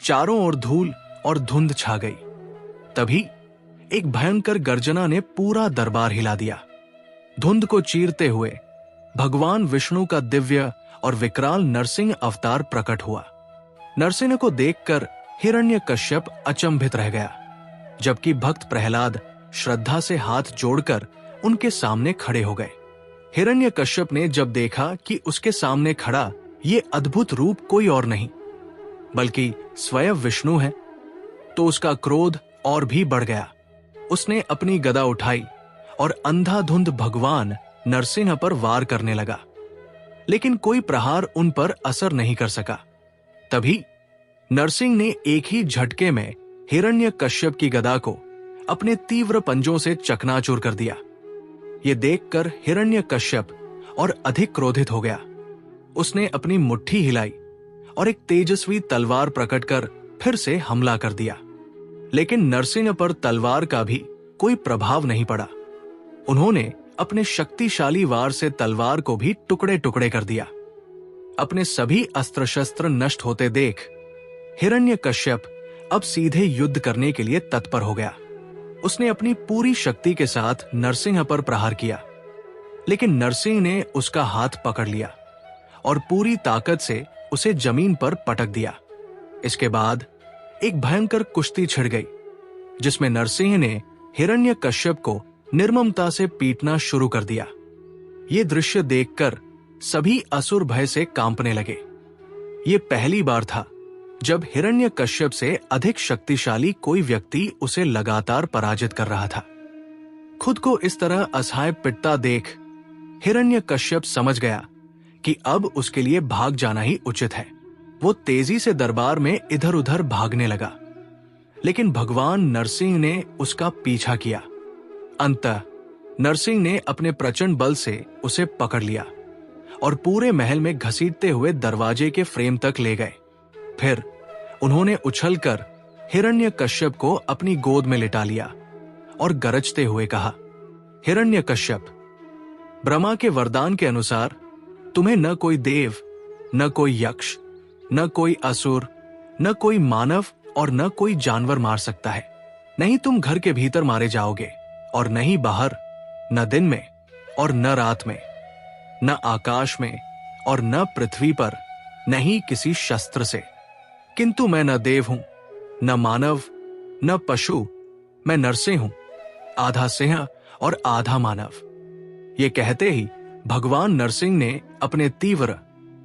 चारों ओर धूल और धुंध छा गई। तभी एक भयंकर गर्जना ने पूरा दरबार हिला दिया। धुंध को चीरते हुए भगवान विष्णु का दिव्य और विकराल नरसिंह अवतार प्रकट हुआ। नरसिंह को देखकर हिरण्यकश्यप अचंभित रह गया, जबकि भक्त प्रहलाद श्रद्धा से हाथ जोड़कर उनके सामने खड़े हो गए। हिरण्यकश्यप ने जब देखा कि उसके सामने खड़ा ये अद्भुत रूप कोई और नहीं बल्कि स्वयं विष्णु है, तो उसका क्रोध और भी बढ़ गया। उसने अपनी गदा उठाई और अंधाधुंध भगवान नरसिंह पर वार करने लगा, लेकिन कोई प्रहार उन पर असर नहीं कर सका। तभी नरसिंह ने एक ही झटके में हिरण्यकश्यप की गदा को अपने तीव्र पंजों से चकनाचूर कर दिया। यह देखकर हिरण्यकश्यप और अधिक क्रोधित हो गया। उसने अपनी मुट्ठी हिलाई और एक तेजस्वी तलवार प्रकट कर फिर से हमला कर दिया। लेकिन नरसिंह पर तलवार का भी कोई प्रभाव नहीं पड़ा। उन्होंने अपने शक्तिशाली वार से तलवार को भी टुकड़े टुकड़े कर दिया। अपने सभी अस्त्र शस्त्र नष्ट होते देख हिरण्यकश्यप अब सीधे युद्ध करने के लिए तत्पर हो गया। उसने अपनी पूरी शक्ति के साथ नरसिंह पर प्रहार किया, लेकिन नरसिंह ने उसका हाथ पकड़ लिया और पूरी ताकत से उसे जमीन पर पटक दिया। इसके बाद एक भयंकर कुश्ती छिड़ गई, जिसमें नरसिंह ने हिरण्यकश्यप को निर्ममता से पीटना शुरू कर दिया। ये दृश्य देखकर सभी असुर भय से कांपने लगे। ये पहली बार था जब हिरण्यकश्यप से अधिक शक्तिशाली कोई व्यक्ति उसे लगातार पराजित कर रहा था। खुद को इस तरह असहाय पिटता देख हिरण्यकश्यप समझ गया कि अब उसके लिए भाग जाना ही उचित है। वो तेजी से दरबार में इधर उधर भागने लगा, लेकिन भगवान नरसिंह ने उसका पीछा किया। अंततः नरसिंह ने अपने प्रचंड बल से उसे पकड़ लिया और पूरे महल में घसीटते हुए दरवाजे के फ्रेम तक ले गए। फिर उन्होंने उछलकर हिरण्यकश्यप को अपनी गोद में लिटा लिया और गरजते हुए कहा, हिरण्यकश्यप, ब्रह्मा के वरदान के अनुसार तुम्हें न कोई देव, न कोई यक्ष, न कोई असुर, न कोई मानव और न कोई जानवर मार सकता है। नहीं तुम घर के भीतर मारे जाओगे और न ही बाहर, न दिन में और न रात में, न आकाश में और न पृथ्वी पर, न ही किसी शस्त्र से। किंतु मैं न देव हूं, न मानव, न पशु, मैं नरसिंह हूं, आधा सिंह और आधा मानव। ये कहते ही भगवान नरसिंह ने अपने तीव्र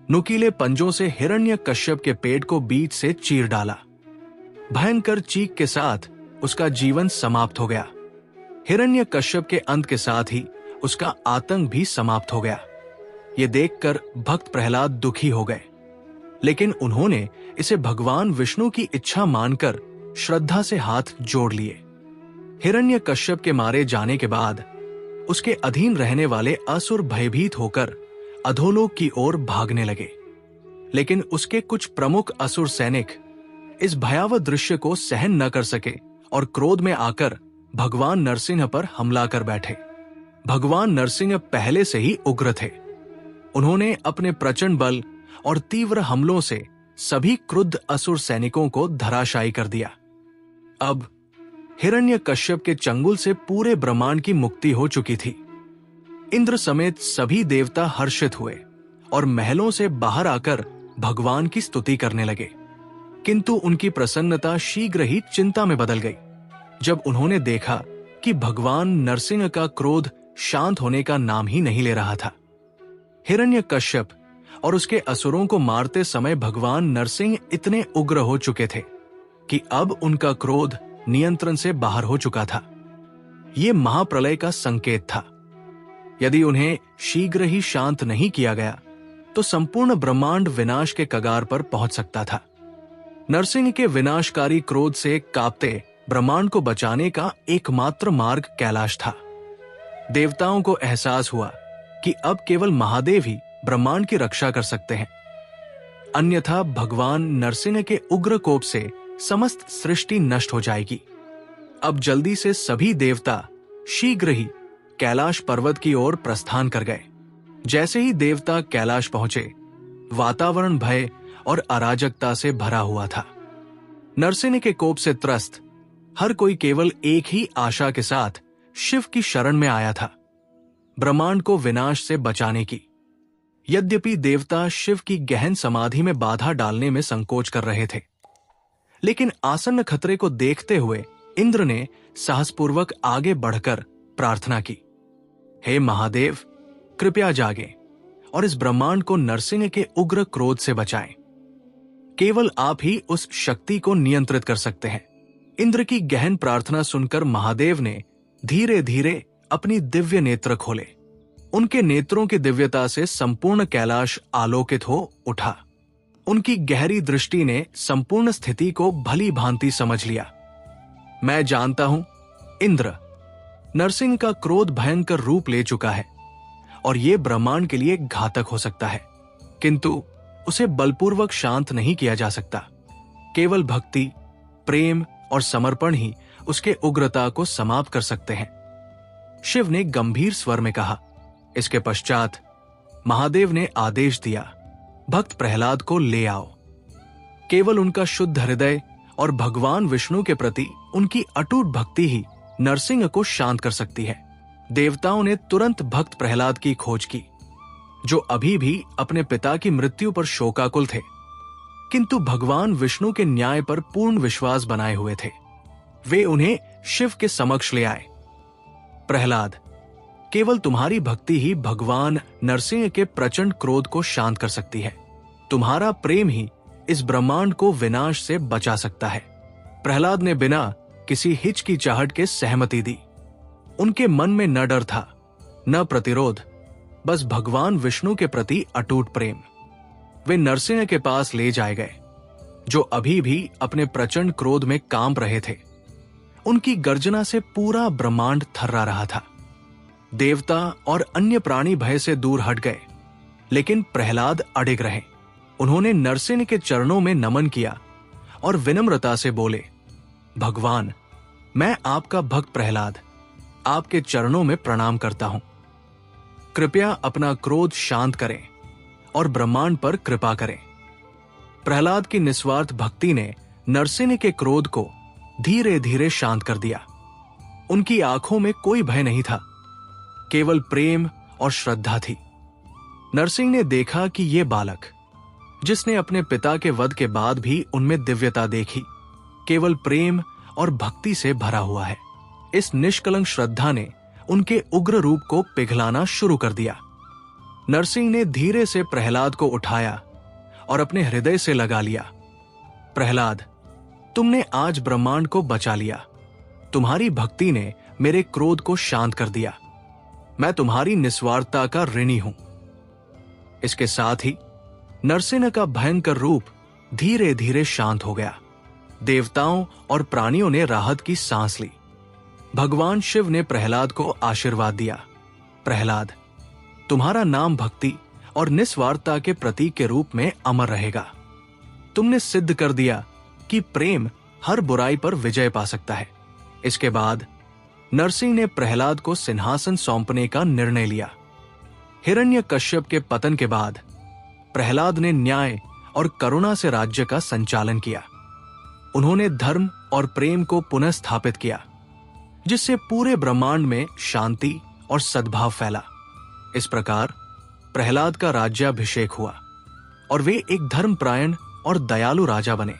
नुकीले पंजों से हिरण्यकश्यप के पेट को बीच से चीर डाला। भयंकर चीख के साथ उसका जीवन समाप्त हो गया। हिरण्यकश्यप के अंत के साथ ही उसका आतंक भी समाप्त हो गया। ये देखकर भक्त प्रहलाद दुखी हो गए, लेकिन उन्होंने इसे भगवान विष्णु की इच्छा मानकर श्रद्धा से हाथ जोड़ लिए। हिरण्यकश्यप के मारे जाने के बाद उसके अधीन रहने वाले असुर भयभीत होकर अधोलोक की ओर भागने लगे, लेकिन उसके कुछ प्रमुख असुर सैनिक इस भयावह दृश्य को सहन न कर सके और क्रोध में आकर भगवान नरसिंह पर हमला कर बैठे। भगवान नरसिंह पहले से ही उग्र थे। उन्होंने अपने प्रचंड बल और तीव्र हमलों से सभी क्रुद्ध असुर सैनिकों को धराशायी कर दिया। अब हिरण्यकश्यप के चंगुल से पूरे ब्रह्मांड की मुक्ति हो चुकी थी। इंद्र समेत सभी देवता हर्षित हुए और महलों से बाहर आकर भगवान की स्तुति करने लगे, किंतु उनकी प्रसन्नता शीघ्र ही चिंता में बदल गई जब उन्होंने देखा कि भगवान नरसिंह का क्रोध शांत होने का नाम ही नहीं ले रहा था। हिरण्यकश्यप और उसके असुरों को मारते समय भगवान नरसिंह इतने उग्र हो चुके थे कि अब उनका क्रोध नियंत्रण से बाहर हो चुका था। यह महाप्रलय का संकेत था। यदि उन्हें शीघ्र ही शांत नहीं किया गया तो संपूर्ण ब्रह्मांड विनाश के कगार पर पहुंच सकता था। नरसिंह के विनाशकारी क्रोध से कांपते ब्रह्मांड को बचाने का एकमात्र मार्ग कैलाश था। देवताओं को एहसास हुआ कि अब केवल महादेव ही ब्रह्मांड की रक्षा कर सकते हैं, अन्यथा भगवान नरसिंह के उग्र कोप से समस्त सृष्टि नष्ट हो जाएगी। अब जल्दी से सभी देवता शीघ्र ही कैलाश पर्वत की ओर प्रस्थान कर गए। जैसे ही देवता कैलाश पहुंचे, वातावरण भय और अराजकता से भरा हुआ था। नरसिंह के कोप से त्रस्त हर कोई केवल एक ही आशा के साथ शिव की शरण में आया था, ब्रह्मांड को विनाश से बचाने की। यद्यपि देवता शिव की गहन समाधि में बाधा डालने में संकोच कर रहे थे, लेकिन आसन्न खतरे को देखते हुए इंद्र ने साहसपूर्वक आगे बढ़कर प्रार्थना की, हे महादेव, कृपया जागें और इस ब्रह्मांड को नरसिंह के उग्र क्रोध से बचाएं। केवल आप ही उस शक्ति को नियंत्रित कर सकते हैं। इंद्र की गहन प्रार्थना सुनकर महादेव ने धीरे धीरे अपनी दिव्य नेत्र खोले। उनके नेत्रों की दिव्यता से संपूर्ण कैलाश आलोकित हो उठा। उनकी गहरी दृष्टि ने संपूर्ण स्थिति को भली भांति समझ लिया। मैं जानता हूं, इंद्र, नरसिंह का क्रोध भयंकर रूप ले चुका है और यह ब्रह्मांड के लिए घातक हो सकता है। किंतु उसे बलपूर्वक शांत नहीं किया जा सकता। केवल भक्ति, प्रेम और समर्पण ही उसके उग्रता को समाप्त कर सकते हैं। शिव ने गंभीर स्वर में कहा। इसके पश्चात महादेव ने आदेश दिया, भक्त प्रहलाद को ले आओ। केवल उनका शुद्ध हृदय और भगवान विष्णु के प्रति उनकी अटूट भक्ति ही नरसिंह को शांत कर सकती है। देवताओं ने तुरंत भक्त प्रहलाद की खोज की, जो अभी भी अपने पिता की मृत्यु पर शोकाकुल थे, किंतु भगवान विष्णु के न्याय पर पूर्ण विश्वास बनाए हुए थे। वे उन्हें शिव के समक्ष ले आए। प्रहलाद, केवल तुम्हारी भक्ति ही भगवान नरसिंह के प्रचंड क्रोध को शांत कर सकती है। तुम्हारा प्रेम ही इस ब्रह्मांड को विनाश से बचा सकता है। प्रहलाद ने बिना किसी हिचकिचाहट के सहमति दी। उनके मन में न डर था, न प्रतिरोध, बस भगवान विष्णु के प्रति अटूट प्रेम। वे नरसिंह के पास ले जाए गए, जो अभी भी अपने प्रचंड क्रोध में कांप रहे थे। उनकी गर्जना से पूरा ब्रह्मांड थर्रा रहा था। देवता और अन्य प्राणी भय से दूर हट गए, लेकिन प्रहलाद अडिग रहे। उन्होंने नरसिंह के चरणों में नमन किया और विनम्रता से बोले, भगवान, मैं आपका भक्त प्रहलाद आपके चरणों में प्रणाम करता हूं। कृपया अपना क्रोध शांत करें और ब्रह्मांड पर कृपा करें। प्रहलाद की निस्वार्थ भक्ति ने नरसिंह के क्रोध को धीरे धीरे शांत कर दिया। उनकी आंखों में कोई भय नहीं था, केवल प्रेम और श्रद्धा थी। नरसिंह ने देखा कि यह बालक, जिसने अपने पिता के वध के बाद भी उनमें दिव्यता देखी, केवल प्रेम और भक्ति से भरा हुआ है। इस निष्कलंक श्रद्धा ने उनके उग्र रूप को पिघलाना शुरू कर दिया। नरसिंह ने धीरे से प्रहलाद को उठाया और अपने हृदय से लगा लिया। प्रहलाद, तुमने आज ब्रह्मांड को बचा लिया। तुम्हारी भक्ति ने मेरे क्रोध को शांत कर दिया। मैं तुम्हारी निस्वार्थता का ऋणी हूं। इसके साथ ही नरसिंह का भयंकर रूप धीरे धीरे शांत हो गया। देवताओं और प्राणियों ने राहत की सांस ली। भगवान शिव ने प्रहलाद को आशीर्वाद दिया। प्रहलाद, तुम्हारा नाम भक्ति और निस्वार्थता के प्रतीक के रूप में अमर रहेगा। तुमने सिद्ध कर दिया कि प्रेम हर बुराई पर विजय पा सकता है। इसके बाद नरसिंह ने प्रहलाद को सिंहासन सौंपने का निर्णय लिया। हिरण्यकश्यप के पतन के बाद प्रहलाद ने न्याय और करुणा से राज्य का संचालन किया। उन्होंने धर्म और प्रेम को पुनः स्थापित किया, जिससे पूरे ब्रह्मांड में शांति और सद्भाव फैला। इस प्रकार प्रहलाद का राज्याभिषेक हुआ और वे एक धर्मपरायण और दयालु राजा बने,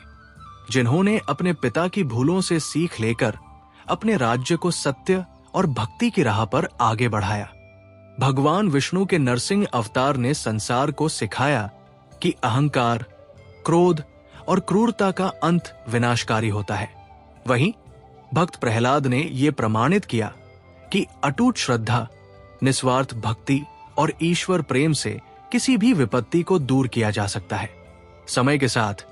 जिन्होंने अपने पिता की भूलों से सीख लेकर अपने राज्य को सत्य और भक्ति की राह पर आगे बढ़ाया। भगवान विष्णु के नरसिंह अवतार ने संसार को सिखाया कि अहंकार, क्रोध और क्रूरता का अंत विनाशकारी होता है। वहीं भक्त प्रहलाद ने यह प्रमाणित किया कि अटूट श्रद्धा, निस्वार्थ भक्ति और ईश्वर प्रेम से किसी भी विपत्ति को दूर किया जा सकता है। समय के साथ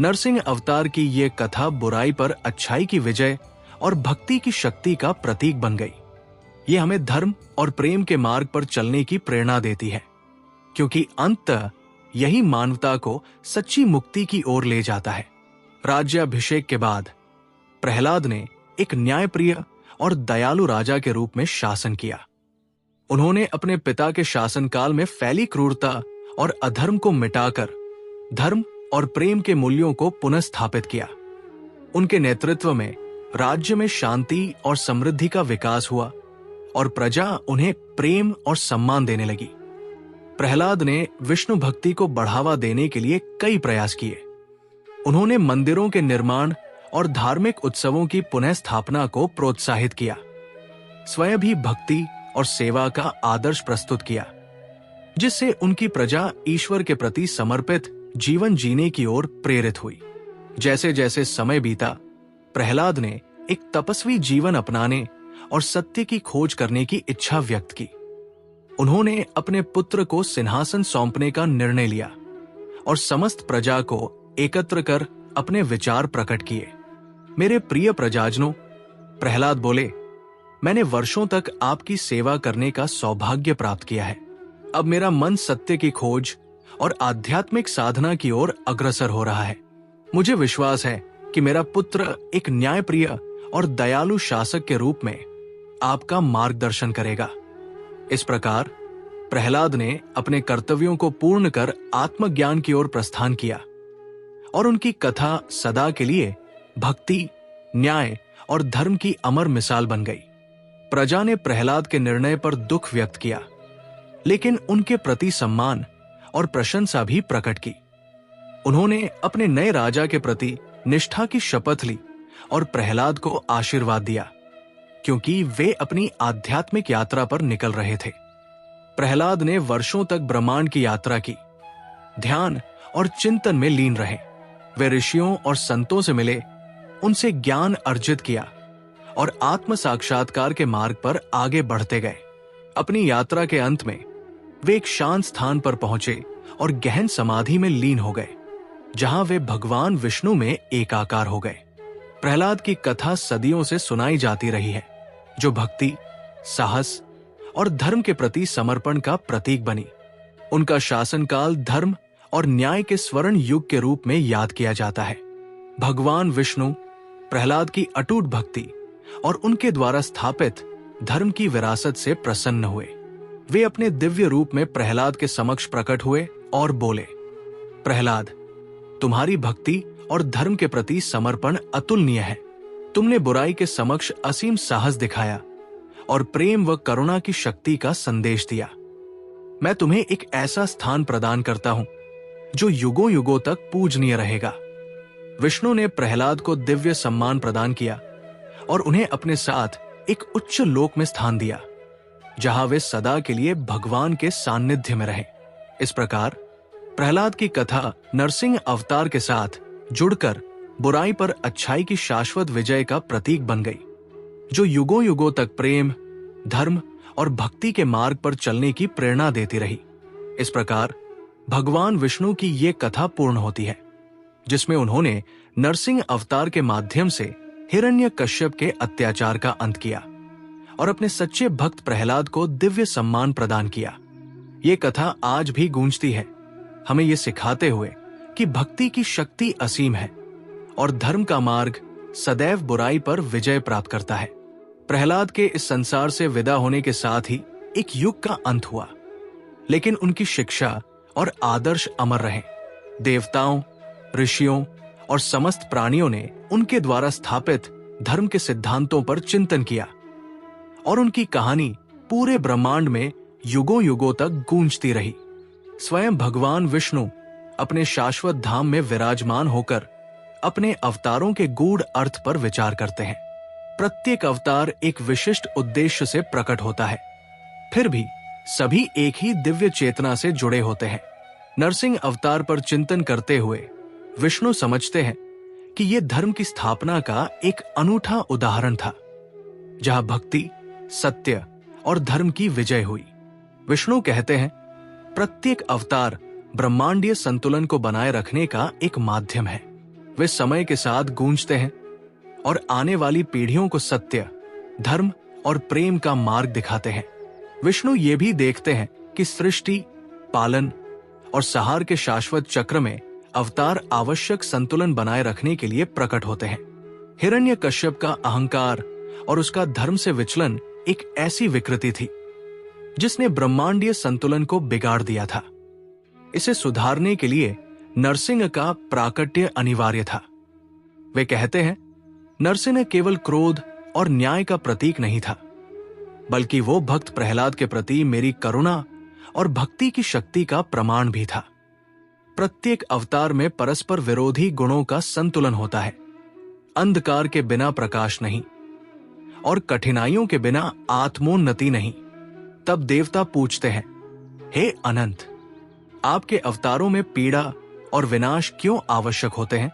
नरसिंह अवतार की यह कथा बुराई पर अच्छाई की विजय और भक्ति की शक्ति का प्रतीक बन गई। यह हमें धर्म और प्रेम के मार्ग पर चलने की प्रेरणा देती है, क्योंकि अंततः यही मानवता को सच्ची मुक्ति की ओर ले जाता है। राज्याभिषेक के बाद प्रहलाद ने एक न्यायप्रिय और दयालु राजा के रूप में शासन किया। उन्होंने अपने पिता के शासनकाल में फैली क्रूरता और अधर्म को मिटाकर धर्म और प्रेम के मूल्यों को पुनः स्थापित किया। उनके नेतृत्व में राज्य में शांति और समृद्धि का विकास हुआ और प्रजा उन्हें प्रेम और सम्मान देने लगी। प्रहलाद ने विष्णु भक्ति को बढ़ावा देने के लिए कई प्रयास किए। उन्होंने मंदिरों के निर्माण और धार्मिक उत्सवों की पुनः स्थापना को प्रोत्साहित किया। स्वयं भी भक्ति और सेवा का आदर्श प्रस्तुत किया, जिससे उनकी प्रजा ईश्वर के प्रति समर्पित जीवन जीने की ओर प्रेरित हुई। जैसे जैसे समय बीता, प्रहलाद ने एक तपस्वी जीवन अपनाने और सत्य की खोज करने की इच्छा व्यक्त की। उन्होंने अपने पुत्र को सिंहासन सौंपने का निर्णय लिया और समस्त प्रजा को एकत्र कर अपने विचार प्रकट किए। मेरे प्रिय प्रजाजनों, प्रहलाद बोले, मैंने वर्षों तक आपकी सेवा करने का सौभाग्य प्राप्त किया है। अब मेरा मन सत्य की खोज और आध्यात्मिक साधना की ओर अग्रसर हो रहा है। मुझे विश्वास है कि मेरा पुत्र एक न्यायप्रिय और दयालु शासक के रूप में आपका मार्गदर्शन करेगा। इस प्रकार प्रहलाद ने अपने कर्तव्यों को पूर्ण कर आत्मज्ञान की ओर प्रस्थान किया और उनकी कथा सदा के लिए भक्ति, न्याय और धर्म की अमर मिसाल बन गई। प्रजा ने प्रहलाद के निर्णय पर दुख व्यक्त किया, लेकिन उनके प्रति सम्मान और प्रशंसा भी प्रकट की। उन्होंने अपने नए राजा के प्रति निष्ठा की शपथ ली और प्रहलाद को आशीर्वाद दिया, क्योंकि वे अपनी आध्यात्मिक यात्रा पर निकल रहे थे। प्रहलाद ने वर्षों तक ब्रह्मांड की यात्रा की, ध्यान और चिंतन में लीन रहे। वे ऋषियों और संतों से मिले, उनसे ज्ञान अर्जित किया और आत्म साक्षात्कार के मार्ग पर आगे बढ़ते गए। अपनी यात्रा के अंत में वे एक शांत स्थान पर पहुंचे और गहन समाधि में लीन हो गए, जहां वे भगवान विष्णु में एकाकार हो गए। प्रहलाद की कथा सदियों से सुनाई जाती रही है, जो भक्ति, साहस और धर्म के प्रति समर्पण का प्रतीक बनी। उनका शासनकाल धर्म और न्याय के स्वर्ण युग के रूप में याद किया जाता है। भगवान विष्णु प्रहलाद की अटूट भक्ति और उनके द्वारा स्थापित धर्म की विरासत से प्रसन्न हुए। वे अपने दिव्य रूप में प्रहलाद के समक्ष प्रकट हुए और बोले, प्रहलाद, तुम्हारी भक्ति और धर्म के प्रति समर्पण अतुलनीय है। तुमने बुराई के समक्ष असीम साहस दिखाया और प्रेम व करुणा की शक्ति का संदेश दिया। मैं तुम्हें एक ऐसा स्थान प्रदान करता हूं जो युगों युगों तक पूजनीय रहेगा। विष्णु ने प्रहलाद को दिव्य सम्मान प्रदान किया और उन्हें अपने साथ एक उच्च लोक में स्थान दिया, जहां वे सदा के लिए भगवान के सान्निध्य में रहे। इस प्रकार प्रहलाद की कथा नरसिंह अवतार के साथ जुड़कर बुराई पर अच्छाई की शाश्वत विजय का प्रतीक बन गई, जो युगों युगों तक प्रेम, धर्म और भक्ति के मार्ग पर चलने की प्रेरणा देती रही। इस प्रकार भगवान विष्णु की ये कथा पूर्ण होती है, जिसमें उन्होंने नरसिंह अवतार के माध्यम से हिरण्यकश्यप के अत्याचार का अंत किया और अपने सच्चे भक्त प्रहलाद को दिव्य सम्मान प्रदान किया। ये कथा आज भी गूंजती है, हमें ये सिखाते हुए कि भक्ति की शक्ति असीम है और धर्म का मार्ग सदैव बुराई पर विजय प्राप्त करता है। प्रहलाद के इस संसार से विदा होने के साथ ही एक युग का अंत हुआ, लेकिन उनकी शिक्षा और आदर्श अमर रहे। देवताओं, ऋषियों और समस्त प्राणियों ने उनके द्वारा स्थापित धर्म के सिद्धांतों पर चिंतन किया और उनकी कहानी पूरे ब्रह्मांड में युगों युगों तक गूंजती रही। स्वयं भगवान विष्णु अपने शाश्वत धाम में विराजमान होकर अपने अवतारों के गूढ़ अर्थ पर विचार करते हैं। प्रत्येक अवतार एक विशिष्ट उद्देश्य से प्रकट होता है, फिर भी सभी एक ही दिव्य चेतना से जुड़े होते हैं। नरसिंह अवतार पर चिंतन करते हुए विष्णु समझते हैं कि यह धर्म की स्थापना का एक अनूठा उदाहरण था, जहां भक्ति, सत्य और धर्म की विजय हुई। विष्णु कहते हैं, प्रत्येक अवतार ब्रह्मांडीय संतुलन को बनाए रखने का एक माध्यम है। वे समय के साथ गूंजते हैं और आने वाली पीढ़ियों को सत्य, धर्म और प्रेम का मार्ग दिखाते हैं। विष्णु ये भी देखते हैं कि सृष्टि, पालन और संहार के शाश्वत चक्र में अवतार आवश्यक संतुलन बनाए रखने के लिए प्रकट होते हैं। हिरण्यकश्यप का अहंकार और उसका धर्म से विचलन एक ऐसी विकृति थी जिसने ब्रह्मांडीय संतुलन को बिगाड़ दिया था। इसे सुधारने के लिए नरसिंह का प्राकट्य अनिवार्य था। वे कहते हैं, नरसिंह केवल क्रोध और न्याय का प्रतीक नहीं था, बल्कि वो भक्त प्रहलाद के प्रति मेरी करुणा और भक्ति की शक्ति का प्रमाण भी था। प्रत्येक अवतार में परस्पर विरोधी गुणों का संतुलन होता है। अंधकार के बिना प्रकाश नहीं और कठिनाइयों के बिना आत्मोन्नति नहीं। तब देवता पूछते हैं, हे अनंत, आपके अवतारों में पीड़ा और विनाश क्यों आवश्यक होते हैं?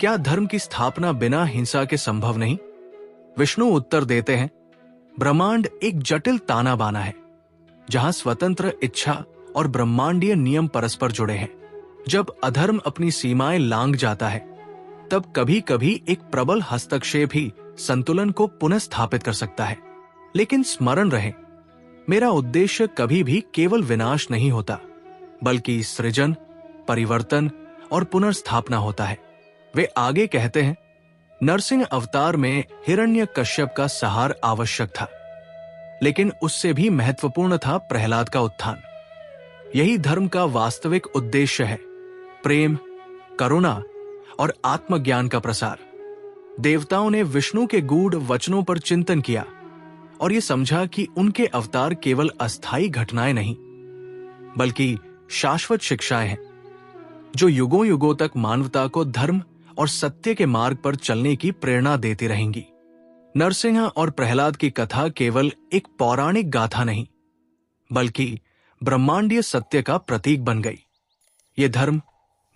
क्या धर्म की स्थापना बिना हिंसा के संभव नहीं? विष्णु उत्तर देते हैं, ब्रह्मांड एक जटिल ताना बाना है, जहां स्वतंत्र इच्छा और ब्रह्मांडीय नियम परस्पर जुड़े हैं। जब अधर्म अपनी सीमाएं लांघ जाता है, तब कभी कभी एक प्रबल हस्तक्षेप ही संतुलन को पुनः स्थापित कर सकता है। लेकिन स्मरण रहे, मेरा उद्देश्य कभी भी केवल विनाश नहीं होता, बल्कि सृजन, परिवर्तन और पुनर्स्थापना होता है। वे आगे कहते हैं, नरसिंह अवतार में हिरण्यकश्यप का संहार आवश्यक था, लेकिन उससे भी महत्वपूर्ण था प्रहलाद का उत्थान। यही धर्म का वास्तविक उद्देश्य है, प्रेम, करुणा और आत्मज्ञान का प्रसार। देवताओं ने विष्णु के गूढ़ वचनों पर चिंतन किया और यह समझा कि उनके अवतार केवल अस्थायी घटनाएं नहीं, बल्कि शाश्वत शिक्षाएं हैं, जो युगों युगों तक मानवता को धर्म और सत्य के मार्ग पर चलने की प्रेरणा देती रहेंगी। नरसिंह और प्रहलाद की कथा केवल एक पौराणिक गाथा नहीं, बल्कि ब्रह्मांडीय सत्य का प्रतीक बन गई। ये धर्म,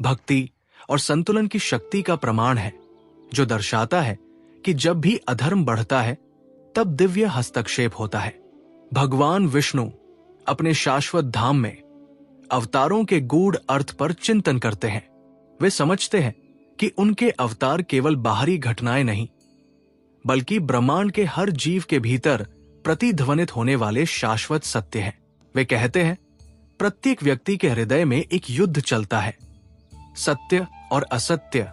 भक्ति और संतुलन की शक्ति का प्रमाण है, जो दर्शाता है कि जब भी अधर्म बढ़ता है, तब दिव्य हस्तक्षेप होता है। भगवान विष्णु अपने शाश्वत धाम में अवतारों के गूढ़ अर्थ पर चिंतन करते हैं। वे समझते हैं कि उनके अवतार केवल बाहरी घटनाएं नहीं, बल्कि ब्रह्मांड के हर जीव के भीतर प्रतिध्वनित होने वाले शाश्वत सत्य हैं। वे कहते हैं, प्रत्येक व्यक्ति के हृदय में एक युद्ध चलता है, सत्य और असत्य,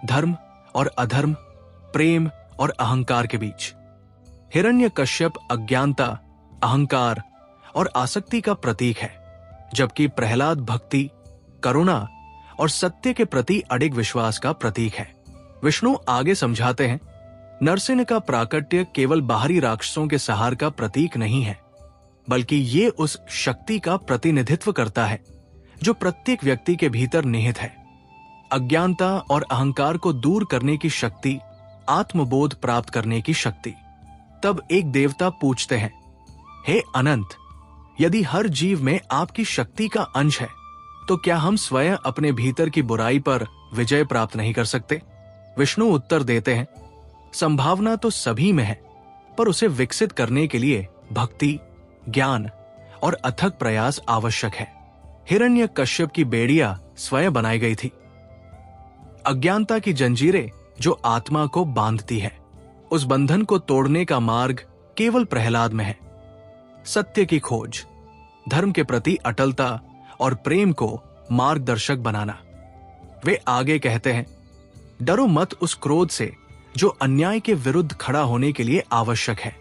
धर्म और अधर्म, प्रेम और अहंकार के बीच। हिरण्यकश्यप अज्ञानता, अहंकार और आसक्ति का प्रतीक है, जबकि प्रहलाद भक्ति, करुणा और सत्य के प्रति अडिग विश्वास का प्रतीक है। विष्णु आगे समझाते हैं, नरसिंह का प्राकट्य केवल बाहरी राक्षसों के संहार का प्रतीक नहीं है, बल्कि ये उस शक्ति का प्रतिनिधित्व करता है जो प्रत्येक व्यक्ति के भीतर निहित है। अज्ञानता और अहंकार को दूर करने की शक्ति, आत्मबोध प्राप्त करने की शक्ति। तब एक देवता पूछते हैं, हे अनंत, यदि हर जीव में आपकी शक्ति का अंश है, तो क्या हम स्वयं अपने भीतर की बुराई पर विजय प्राप्त नहीं कर सकते? विष्णु उत्तर देते हैं, संभावना तो सभी में है, पर उसे विकसित करने के लिए भक्ति, ज्ञान और अथक प्रयास आवश्यक है। हिरण्यकश्यप की बेड़िया स्वयं बनाई गई थी। अज्ञानता की जंजीरें जो आत्मा को बांधती है, उस बंधन को तोड़ने का मार्ग केवल प्रहलाद में है। सत्य की खोज, धर्म के प्रति अटलता और प्रेम को मार्गदर्शक बनाना। वे आगे कहते हैं, डरो मत उस क्रोध से जो अन्याय के विरुद्ध खड़ा होने के लिए आवश्यक है,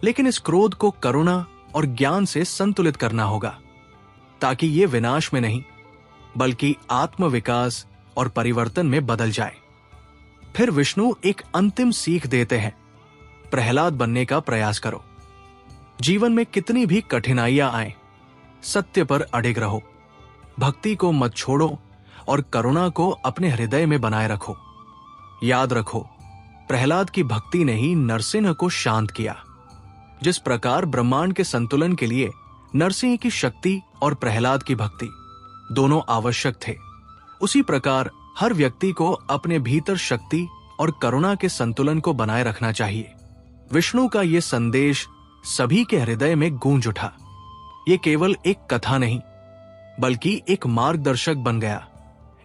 लेकिन इस क्रोध को करुणा और ज्ञान से संतुलित करना होगा, ताकि ये विनाश में नहीं, बल्कि आत्म विकास और परिवर्तन में बदल जाए। फिर विष्णु एक अंतिम सीख देते हैं, प्रहलाद बनने का प्रयास करो। जीवन में कितनी भी कठिनाइयां आए, सत्य पर अडिग रहो, भक्ति को मत छोड़ो और करुणा को अपने हृदय में बनाए रखो। याद रखो, प्रहलाद की भक्ति ने ही नरसिंह को शांत किया। जिस प्रकार ब्रह्मांड के संतुलन के लिए नरसिंह की शक्ति और प्रहलाद की भक्ति दोनों आवश्यक थे, उसी प्रकार हर व्यक्ति को अपने भीतर शक्ति और करुणा के संतुलन को बनाए रखना चाहिए। विष्णु का यह संदेश सभी के हृदय में गूंज उठा। ये केवल एक कथा नहीं, बल्कि एक मार्गदर्शक बन गया,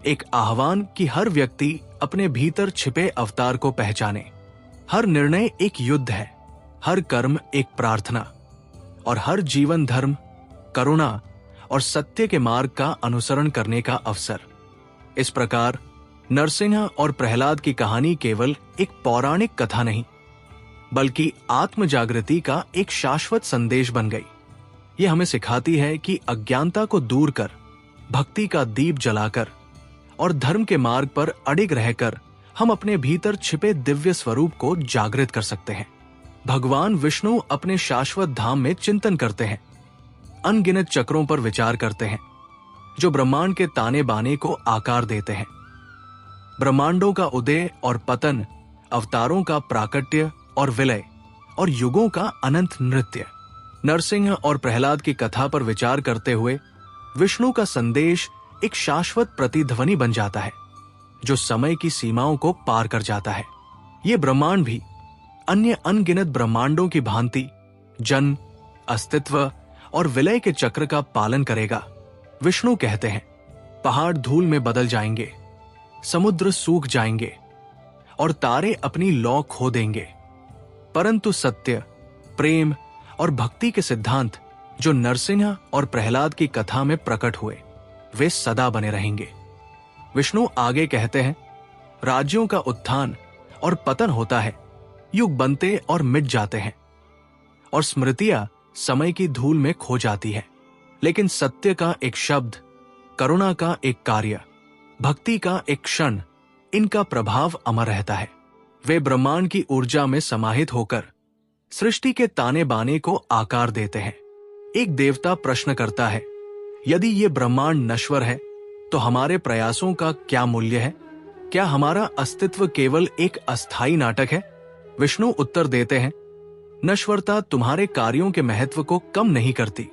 एक आह्वान कि हर व्यक्ति अपने भीतर छिपे अवतार को पहचाने। हर निर्णय एक युद्ध है, हर कर्म एक प्रार्थना और हर जीवन धर्म, करुणा और सत्य के मार्ग का अनुसरण करने का अवसर। इस प्रकार नरसिंह और प्रहलाद की कहानी केवल एक पौराणिक कथा नहीं, बल्कि आत्म जागृति का एक शाश्वत संदेश बन गई। यह हमें सिखाती है कि अज्ञानता को दूर कर, भक्ति का दीप जलाकर और धर्म के मार्ग पर अडिग रहकर हम अपने भीतर छिपे दिव्य स्वरूप को जागृत कर सकते हैं। भगवान विष्णु अपने शाश्वत धाम में चिंतन करते हैं, अनगिनत चक्रों पर विचार करते हैं, जो ब्रह्मांड के ताने बाने को आकार देते हैं। ब्रह्मांडों का उदय और पतन, अवतारों का प्राकट्य और विलय और युगों का अनंत नृत्य। नरसिंह और प्रहलाद की कथा पर विचार करते हुए विष्णु का संदेश एक शाश्वत प्रतिध्वनि बन जाता है, जो समय की सीमाओं को पार कर जाता है। ये ब्रह्मांड भी अन्य अनगिनत ब्रह्मांडों की भांति जन्म, अस्तित्व और विलय के चक्र का पालन करेगा। विष्णु कहते हैं, पहाड़ धूल में बदल जाएंगे, समुद्र सूख जाएंगे और तारे अपनी लौ खो देंगे, परंतु सत्य, प्रेम और भक्ति के सिद्धांत जो नरसिंह और प्रहलाद की कथा में प्रकट हुए, वे सदा बने रहेंगे। विष्णु आगे कहते हैं, राज्यों का उत्थान और पतन होता है, युग बनते और मिट जाते हैं, और स्मृतियां समय की धूल में खो जाती है, लेकिन सत्य का एक शब्द, करुणा का एक कार्य, भक्ति का एक क्षण, इनका प्रभाव अमर रहता है। वे ब्रह्मांड की ऊर्जा में समाहित होकर सृष्टि के ताने बाने को आकार देते हैं। एक देवता प्रश्न करता है, यदि ये ब्रह्मांड नश्वर है तो हमारे प्रयासों का क्या मूल्य है? क्या हमारा अस्तित्व केवल एक अस्थायी नाटक है? विष्णु उत्तर देते हैं, नश्वरता तुम्हारे कार्यों के महत्व को कम नहीं करती,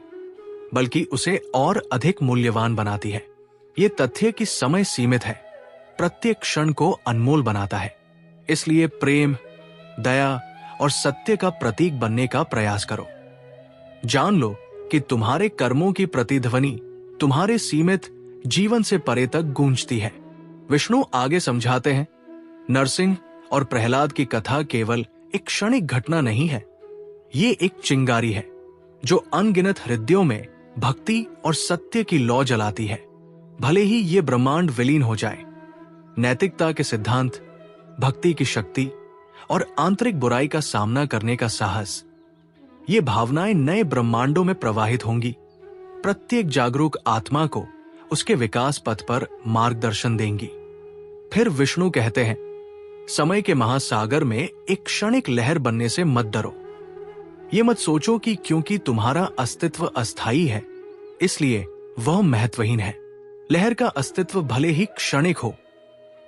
बल्कि उसे और अधिक मूल्यवान बनाती है। ये तथ्य कि समय सीमित है, प्रत्येक क्षण को अनमोल बनाता है। इसलिए प्रेम, दया और सत्य का प्रतीक बनने का प्रयास करो। जान लो कि तुम्हारे कर्मों की प्रतिध्वनि तुम्हारे सीमित जीवन से परे तक गूंजती है। विष्णु आगे समझाते हैं, नरसिंह और प्रहलाद की कथा केवल एक क्षणिक घटना नहीं है, ये एक चिंगारी है जो अनगिनत हृदयों में भक्ति और सत्य की लौ जलाती है। भले ही ये ब्रह्मांड विलीन हो जाए, नैतिकता के सिद्धांत, भक्ति की शक्ति और आंतरिक बुराई का सामना करने का साहस, ये भावनाएं नए ब्रह्मांडों में प्रवाहित होंगी, प्रत्येक जागरूक आत्मा को उसके विकास पथ पर मार्गदर्शन देंगी। फिर विष्णु कहते हैं, समय के महासागर में एक क्षणिक लहर बनने से मत डरो। ये मत सोचो कि क्योंकि तुम्हारा अस्तित्व अस्थायी है इसलिए वह महत्वहीन है। लहर का अस्तित्व भले ही क्षणिक हो,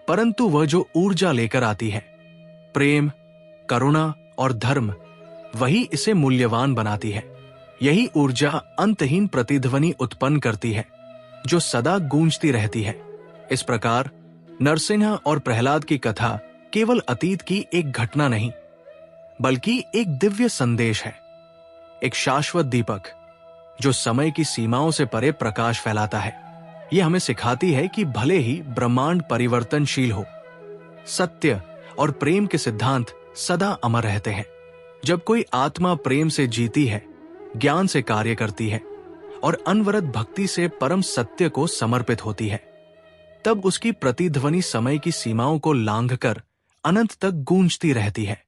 परंतु वह जो ऊर्जा लेकर आती है, प्रेम, करुणा और धर्म, वही इसे मूल्यवान बनाती है। यही ऊर्जा अंतहीन प्रतिध्वनि उत्पन्न करती है जो सदा गूंजती रहती है। इस प्रकार नरसिंह और प्रहलाद की कथा केवल अतीत की एक घटना नहीं, बल्कि एक दिव्य संदेश है, एक शाश्वत दीपक जो समय की सीमाओं से परे प्रकाश फैलाता है। यह हमें सिखाती है कि भले ही ब्रह्मांड परिवर्तनशील हो, सत्य और प्रेम के सिद्धांत सदा अमर रहते हैं। जब कोई आत्मा प्रेम से जीती है, ज्ञान से कार्य करती है और अनवरत भक्ति से परम सत्य को समर्पित होती है, तब उसकी प्रतिध्वनि समय की सीमाओं को लांघकर अनंत तक गूंजती रहती है।